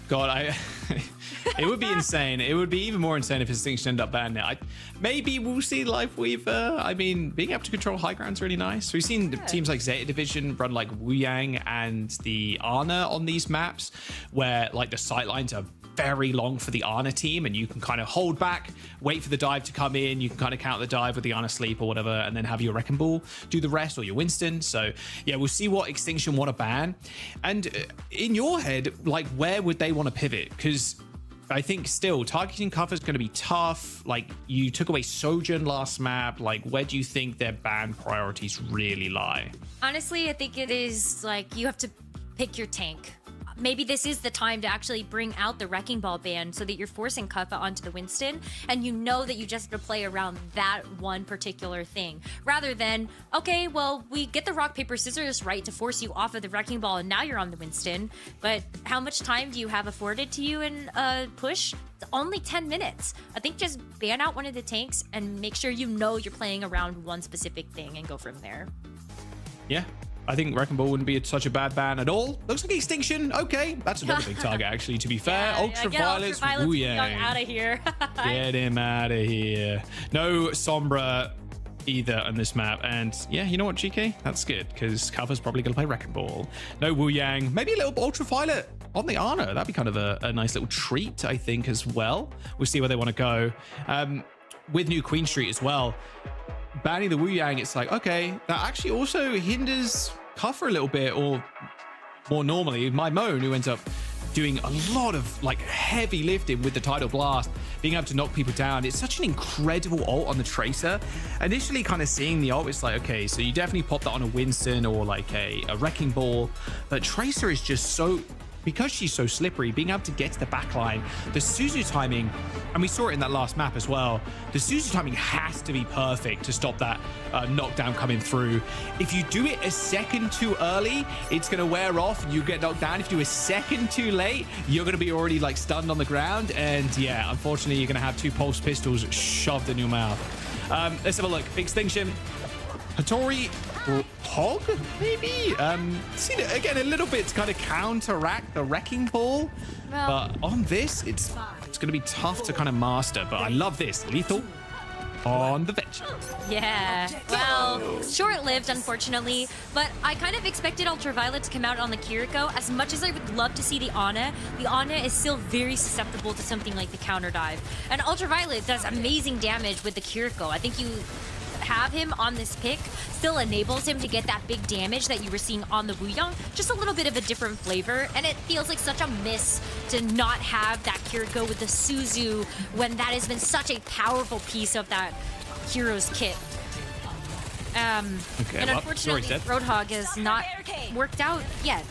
God, it would be insane. It would be even more insane if Extinction ended up banning it. Maybe we'll see Lifeweaver. I mean, being able to control high ground's really nice. We've seen teams like Zeta Division run like Wu Yang and the Ana on these maps, where like the sight lines are very long for the Ana team, and you can kind of hold back, wait for the dive to come in. You can kind of count the dive with the Ana sleep or whatever, and then have your Wrecking Ball do the rest, or your Winston. So yeah, we'll see what Extinction want to ban. And in your head, like, where would they want to pivot? Because I think still targeting cover is going to be tough. Like, you took away Sojourn last map. Like, where do you think their ban priorities really lie? Honestly, I think it is like you have to pick your tank. Maybe this is the time to actually bring out the Wrecking Ball ban so that you're forcing Kuffa onto the Winston, and you know that you just have to play around that one particular thing. Rather than, okay, well, we get the rock, paper, scissors right to force you off of the Wrecking Ball, and now you're on the Winston. But how much time do you have afforded to you in push? It's only 10 minutes. I think just ban out one of the tanks and make sure you know you're playing around one specific thing and go from there. Yeah. I think Wrecking Ball wouldn't be such a bad ban at all. Looks like Extinction. Okay, that's another big target, actually, to be fair. Ultraviolet's Wu Yang. Out of here. Get him out of here. No Sombra either on this map. And yeah, you know what, GK? That's good, because Cover's probably going to play Wrecking Ball. No Wu Yang. Maybe a little Ultraviolet on the Ana. That'd be kind of a nice little treat, I think, as well. We'll see where they want to go. With New Queen Street as well, banning the Wu Yang, it's like, okay, that actually also hinders Kuffa a little bit, or more normally, my Moan, who ends up doing a lot of like heavy lifting with the Tidal Blast, being able to knock people down. It's such an incredible ult on the Tracer. Initially kind of seeing the ult, it's like, okay, so you definitely pop that on a Winston or like a Wrecking Ball, but Tracer is just so, because she's so slippery, being able to get to the back line, the Suzu timing, and we saw it in that last map as well, the Suzu timing has to be perfect to stop that knockdown coming through. If you do it a second too early, it's going to wear off and you get knocked down. If you do a second too late, you're going to be already like stunned on the ground. And yeah, unfortunately, you're going to have 2 pulse pistols shoved in your mouth. Let's have a look. Extinction. Hattori Hog, maybe? Seen it again a little bit to kind of counteract the Wrecking Ball. Well, But on this, it's going to be tough to kind of master. But I love this. Lethal on the bench. yeah. Well, short-lived, unfortunately. But I kind of expected Ultraviolet to come out on the Kiriko. As much as I would love to see the Ana is still very susceptible to something like the counter dive. And Ultraviolet does amazing damage with the Kiriko. I think you have him on this pick still enables him to get that big damage that you were seeing on the Wu Yang, just a little bit of a different flavor, and it feels like such a miss to not have that Kiriko with the Suzu when that has been such a powerful piece of that hero's kit. And well, unfortunately, Roadhog has not worked out yet.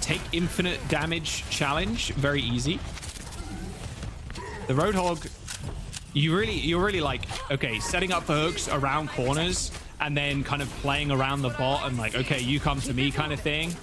Take infinite damage challenge, very easy. The Roadhog, you're really like, okay, setting up for hooks around corners and then kind of playing around the bot and like, okay, you come to me kind of thing.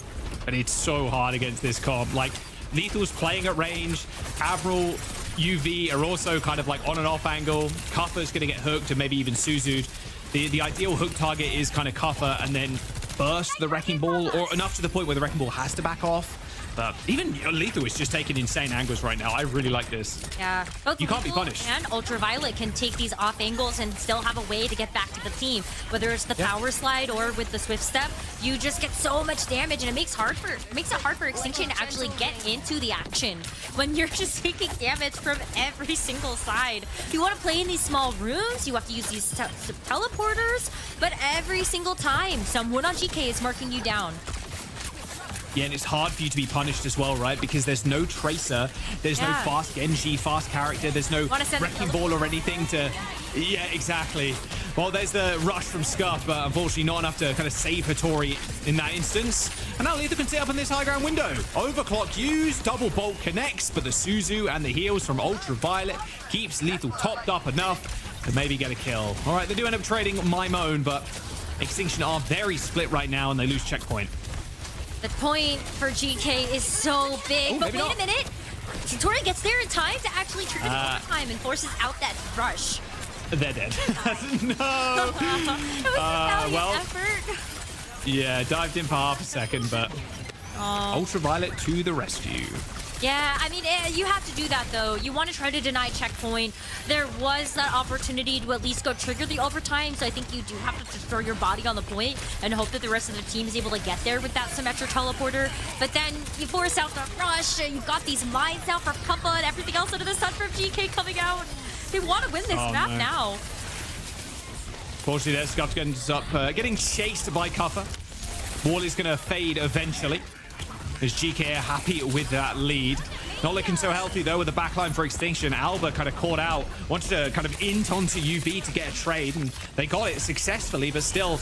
but it's so hard against this comp. Like, Lethal's playing at range. Admiral, UV are also kind of like on and off angle. Kuffa's going to get hooked and maybe even Suzu'd. The ideal hook target is kind of Kuffa and then burst the Wrecking Ball, or enough to the point where the Wrecking Ball has to back off. But even Lethal is just taking insane angles right now. I really like this. Yeah. Both You can't be Lethal punished. and Ultraviolet can take these off angles and still have a way to get back to the team. Whether it's the power slide or with the swift step, you just get so much damage, and it makes it hard for Extinction to actually get into the action when you're just taking damage from every single side. If you want to play in these small rooms, you have to use these teleporters, but every single time someone on GK is marking you down. Yeah, and it's hard for you to be punished as well, right? Because there's no Tracer, there's no fast Gen.G, fast character, there's no Wrecking Ball or anything to... Yeah, exactly. Well, there's the rush from Scuff, but unfortunately not enough to kind of save Hattori in that instance. And now Lethal can stay up in this high ground window. Overclock used, double bolt connects, but the Suzu and the heals from Ultraviolet keeps Lethal topped up enough to maybe get a kill. All right, they do end up trading Mimone, but Extinction are very split right now, and they lose checkpoint. The point for GK is so big, but wait a minute. Hattori gets there in time to actually trigger the overtime and forces out that rush. They're dead. No. It was a valiant effort. Yeah, dived in for half a second, but Ultraviolet to the rescue. Yeah, I mean, you have to do that, though. You want to try to deny checkpoint. There was that opportunity to at least go trigger the overtime, so I think you do have to just throw your body on the point and hope that the rest of the team is able to get there with that Symmetra teleporter. But then you force out the rush, and you've got these mines out for Kuffa and everything else under the sun from GK coming out. They want to win this map now. Fortunately, their Scuff ends up getting chased by Kuffa. Wall is going to fade eventually, as GK are happy with that lead. Not looking so healthy, though, with the backline for Extinction. Alba kind of caught out, wanted to kind of int onto UV to get a trade, and they got it successfully, but still,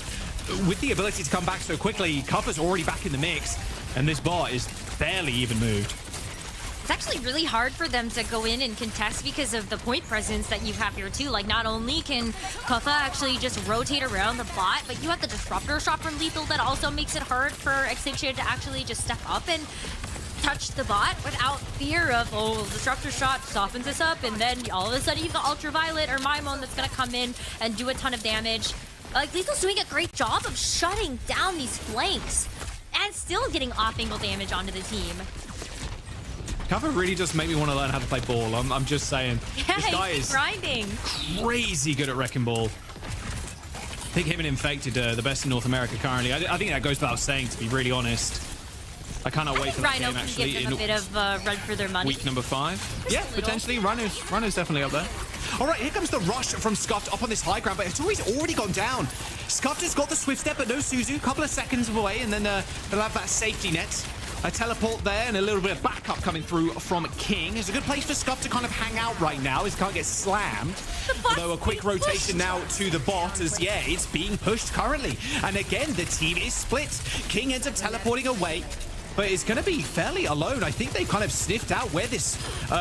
with the ability to come back so quickly, Kuffa's already back in the mix, and this bot is barely even moved. It's actually really hard for them to go in and contest because of the point presence that you have here too. Like, not only can Kuffa actually just rotate around the bot, but you have the disruptor shot from Lethal that also makes it hard for Extinction to actually just step up and touch the bot without fear of, oh, disruptor shot softens this up, and then all of a sudden you've got Ultraviolet or Mimone that's gonna come in and do a ton of damage. Like, Lethal's doing a great job of shutting down these flanks and still getting off-angle damage onto the team. Kuffa really just made me want to learn how to play ball. I'm just saying. Yeah, this guy is grinding. Crazy good at Wrecking Ball. I think him and Infected are the best in North America currently. I think that goes without saying, to be really honest. I cannot wait for that Rhino game, actually. Give them a bit of run for their money. Week number 5. Yeah, potentially. Rhino's definitely up there. All right, here comes the rush from Scuffed up on this high ground, but Hattori's already gone down. Scuffed has got the swift step, but no Suzu. A couple of seconds away, and then they'll have that safety net. A teleport there and a little bit of backup coming through from King. It's a good place for Scuff to kind of hang out right now. He can't get slammed. Although a quick rotation now to the bot as, yeah, it's being pushed currently. And again, the team is split. King ends up teleporting away, but it's going to be fairly alone. I think they kind of sniffed out where this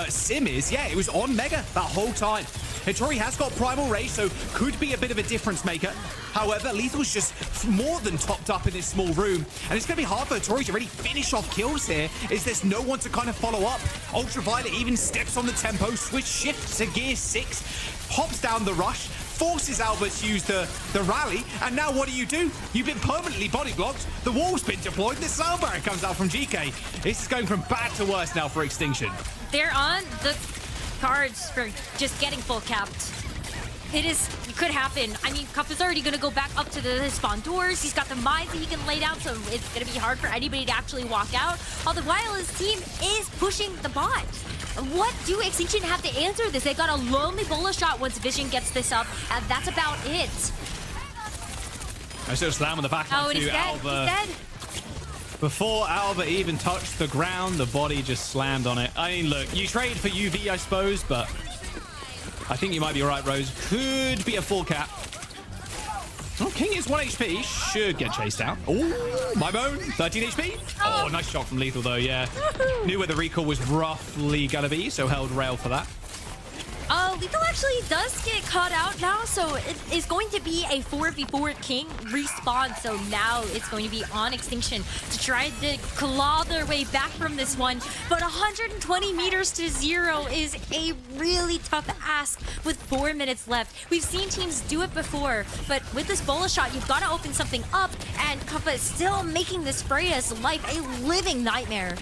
sim is. Yeah, it was on Mega that whole time. Hattori has got Primal Rage, so could be a bit of a difference maker. However, Lethal's just more than topped up in this small room, and it's going to be hard for Hattori to really finish off kills here, as there's no one to kind of follow up. Ultraviolet even steps on the tempo, switch shift to gear 6, hops down the rush, forces Albert to use the rally, and now what do? You've been permanently body blocked, the wall's been deployed, the sound barrier comes out from GK. This is going from bad to worse now for Extinction. They're on the cards for just getting full capped. It could happen. I mean, Kuffa's already going to go back up to the spawn doors. He's got the mines that he can lay down, so it's going to be hard for anybody to actually walk out. All the while, his team is pushing the bot. What do Extinction have to answer this? They got a lonely bola shot once Vision gets this up, and that's about it. I still slam on the back Oh, and to he's dead. Alba. He's dead. Before Alba even touched the ground, the body just slammed on it. I mean, look, you trade for UV, I suppose, but I think you might be right, Rose. Could be a full cap. Oh, King is 1 HP. Should get chased out. Oh, Mimone, 13 HP. Oh, nice shot from Lethal, though, yeah. Knew where the recall was roughly going to be, so held rail for that. Lethal actually does get caught out now, so it is going to be a 4v4 King respawn. So now it's going to be on Extinction to try to claw their way back from this one. But 120 meters to 0 is a really tough ask with 4 minutes left. We've seen teams do it before, but with this bola shot, you've got to open something up, and Kappa is still making this Freya's life a living nightmare.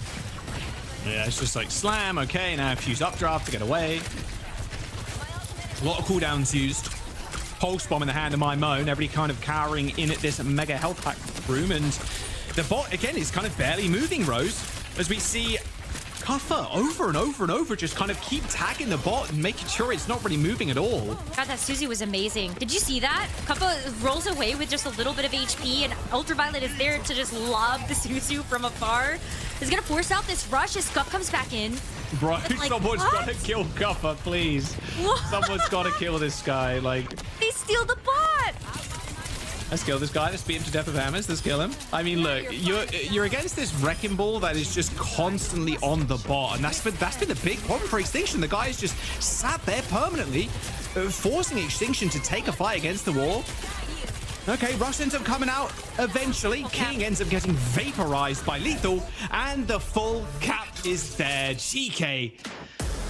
Yeah, it's just like slam. Okay, now fuse updraft to get away. A lot of cooldowns used. Pulse bomb in the hand of my moan. Everybody kind of cowering in at this mega health pack room, and the bot again is kind of barely moving, Rose, as we see Kuffer over and over and over just kind of keep tagging the bot and making sure it's not really moving at all. God, that Susie was amazing. Did you see that? Kappa rolls away with just a little bit of HP, and Ultraviolet is there to just lob the Suzu from afar. He's gonna force out this rush as Cup comes back in. Bro, Like, someone's what? got to kill Kuffer, please. What? Someone's got to kill this guy. Like, They steal the bot! let's kill this guy. Let's beat him to death with hammers. Let's kill him. I mean, look, you're against this wrecking ball that is just constantly on the bot, and that's been the big problem for Extinction. The guy is just sat there permanently, forcing Extinction to take a fight against the wall. Okay, Rush ends up coming out eventually. King ends up getting vaporized by Lethal, and the full cap is there. Geekay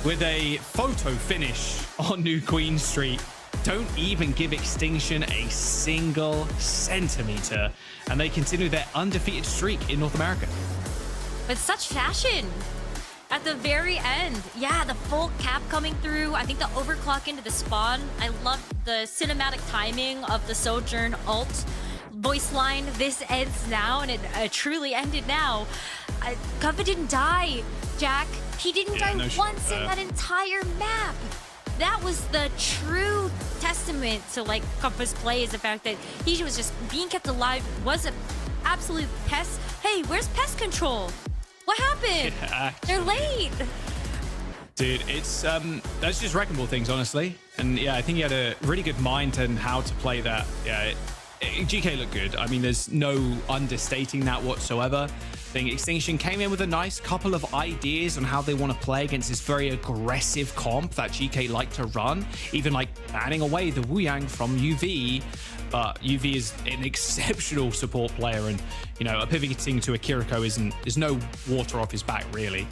with a photo finish on New Queen Street. Don't even give Extinction a single centimeter, and they continue their undefeated streak in North America. With such fashion at the very end. Yeah, the full cap coming through. I think the overclock into the spawn. I love the cinematic timing of the Sojourn ult voice line. This ends now, and it truly ended now. Kuffa didn't die, Jack. He didn't die once in that entire map. That was the true testament to like Kuffa's play, is the fact that he was just being kept alive. Was an absolute pest. Hey, where's pest control? What happened? Yeah, they're late. Dude, it's that's just wrecking ball things, honestly. And yeah, I think he had a really good mind on how to play that. Yeah, GK looked good. I mean, there's no understating that whatsoever. I think Extinction came in with a nice couple of ideas on how they want to play against this very aggressive comp that GK like to run, even like banning away the Wu Yang from UV. But UV is an exceptional support player, and you know, pivoting to a Kiriko is no water off his back, really.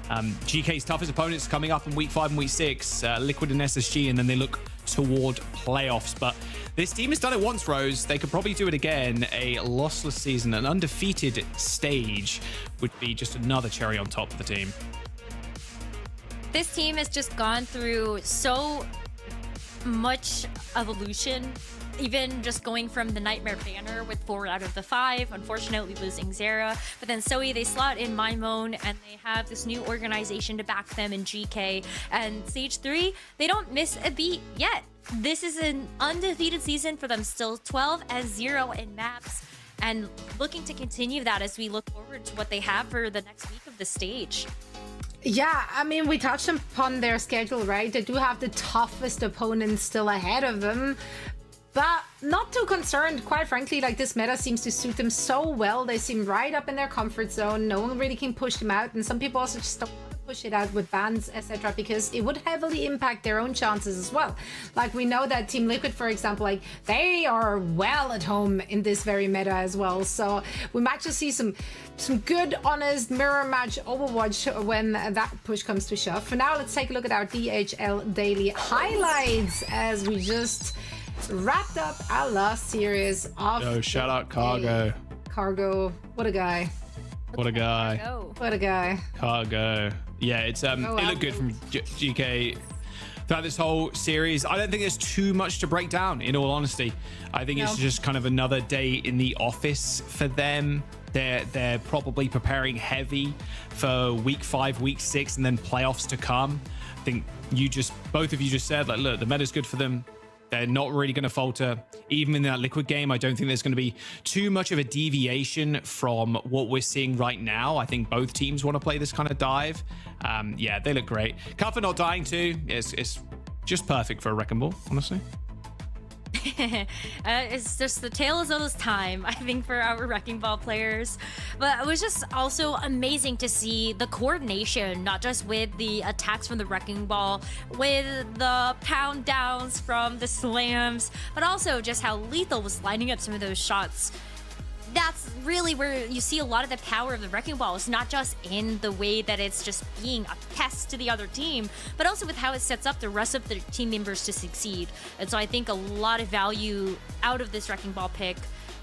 GK's toughest opponents coming up in week 5 and week 6, Liquid and SSG, and then they look toward playoffs. But this team has done it once, Rose. They could probably do it again. A lossless season, an undefeated stage would be just another cherry on top of the team. This team has just gone through so much evolution. Even just going from the Nightmare banner with 4 out of the 5, unfortunately losing Zera. But then Zoe, they slot in Maimon, and they have this new organization to back them in GK. And Stage 3, they don't miss a beat yet. This is an undefeated season for them, still 12-0 in maps. And looking to continue that as we look forward to what they have for the next week of the stage. Yeah, I mean, we touched upon their schedule, right? They do have the toughest opponents still ahead of them. But not too concerned, quite frankly. Like, this meta seems to suit them so well. They seem right up in their comfort zone. No one really can push them out, and some people also just don't want to push it out with bans, etc., because it would heavily impact their own chances as well. Like, we know that Team Liquid, for example, like, they are well at home in this very meta as well. So we might just see some good, honest mirror match Overwatch when that push comes to shove. For now, let's take a look at our DHL daily highlights as we just wrapped up our last series of Yo, shout out Cargo. Cargo, what a guy. What a guy. What a guy. Cargo. Yeah, it's it looked good from GK throughout this whole series. I don't think there's too much to break down, in all honesty. I think it's just kind of another day in the office for them. They're probably preparing heavy for week 5, week 6, and then playoffs to come. I think both of you just said, like, look, the meta's good for them. They're not really going to falter. Even in that Liquid game, I don't think there's going to be too much of a deviation from what we're seeing right now. I think both teams want to play this kind of dive. Yeah, they look great. Kuffa not dying too. It's just perfect for a Wrecking Ball, honestly. It's just the tale as old as time, I think, for our Wrecking Ball players. But it was just also amazing to see the coordination, not just with the attacks from the Wrecking Ball, with the pound downs from the slams, but also just how Lethal was lining up some of those shots. That's really where you see a lot of the power of the Wrecking Ball. It's not just in the way that it's just being a pest to the other team, but also with how it sets up the rest of the team members to succeed. And so I think a lot of value out of this Wrecking Ball pick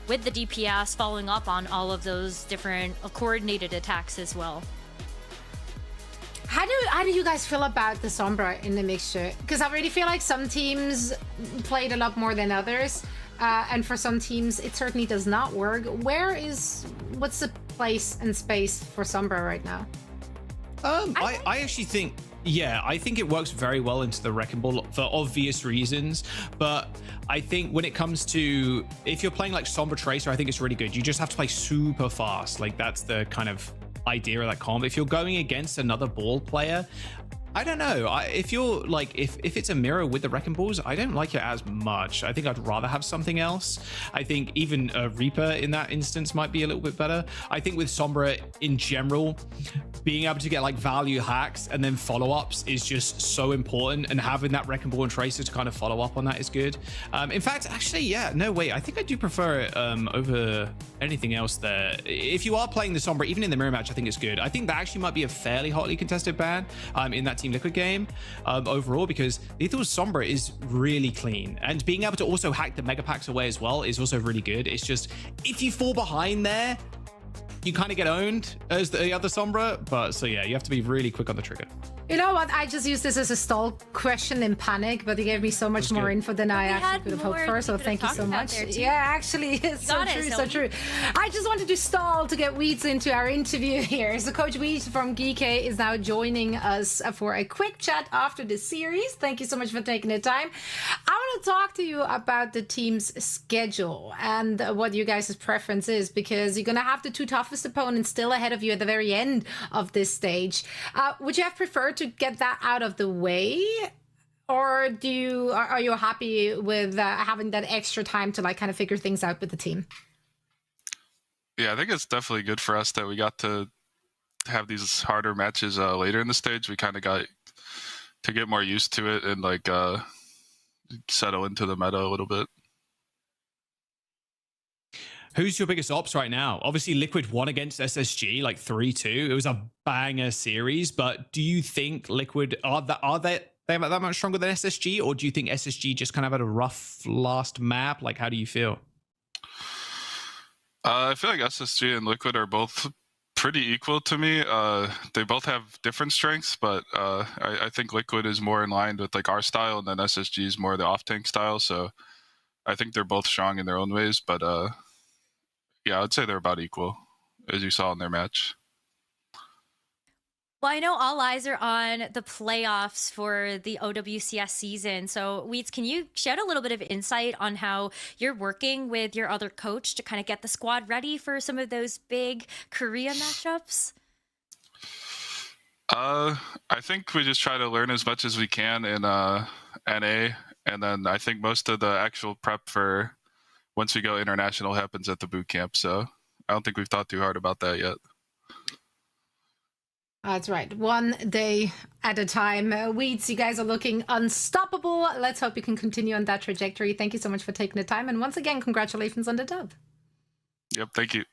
with the DPS following up on all of those different coordinated attacks as well. How do you guys feel about the Sombra in the mixture? Because I really feel like some teams played a lot more than others. And for some teams, it certainly does not work. What's the place and space for Sombra right now? I actually think, I think it works very well into the Wrecking Ball for obvious reasons. But I think when it comes to, if you're playing like Sombra Tracer, I think it's really good. You just have to play super fast. Like that's the kind of idea of that comp. If you're going against another ball player, I don't know. If you're like, if it's a mirror with the Wrecking Balls, I don't like it as much. I think I'd rather have something else. I think even a Reaper in that instance might be a little bit better. I think with Sombra in general, being able to get like value hacks and then follow-ups is just so important, and having that Wrecking Ball and Tracer to kind of follow up on that is good. In fact, actually, I think I do prefer it over anything else there. If you are playing the Sombra, even in the mirror match, I think it's good. I think that actually might be a fairly hotly contested ban in that Team Liquid game overall, because Lethal's Sombra is really clean, and being able to also hack the mega packs away as well is also really good. It's just, if you fall behind there, you kind of get owned as the other Sombra. But so yeah, you have to be really quick on the trigger. You know what? I just used this as a stall question in panic, but you gave me so much more info than I actually could have hoped for. So thank you so much. Yeah, actually, it's so true. I just wanted to stall to get Weeds into our interview here. So Coach Weeds from Geekay is now joining us for a quick chat after the series. Thank you so much for taking the time. I want to talk to you about the team's schedule and what you guys' preference is, because you're going to have the two toughest opponents still ahead of you at the very end of this stage. Would you have preferred to get that out of the way, or are you happy with having that extra time to like kind of figure things out with the team? Yeah, I think it's definitely good for us that we got to have these harder matches later in the stage. We kind of got to get more used to it and like settle into the meta a little bit. Who's your biggest ops right now? Obviously, Liquid won against SSG like 3-2. It was a banger series, but do you think Liquid are they that much stronger than SSG, or do you think SSG just kind of had a rough last map? Like, how do you feel? I feel like SSG and Liquid are both pretty equal to me. They both have different strengths, but I think Liquid is more in line with like our style, and then SSG is more the off-tank style. So I think they're both strong in their own ways, but yeah, I'd say they're about equal, as you saw in their match. Well, I know all eyes are on the playoffs for the OWCS season. So, Weeds, can you shed a little bit of insight on how you're working with your other coach to kind of get the squad ready for some of those big Korea matchups? I think we just try to learn as much as we can in NA, and then I think most of the actual prep for once we go international happens at the boot camp. So I don't think we've thought too hard about that yet. That's right. One day at a time. Weeds, you guys are looking unstoppable. Let's hope you can continue on that trajectory. Thank you so much for taking the time. And once again, congratulations on the dub. Yep, thank you.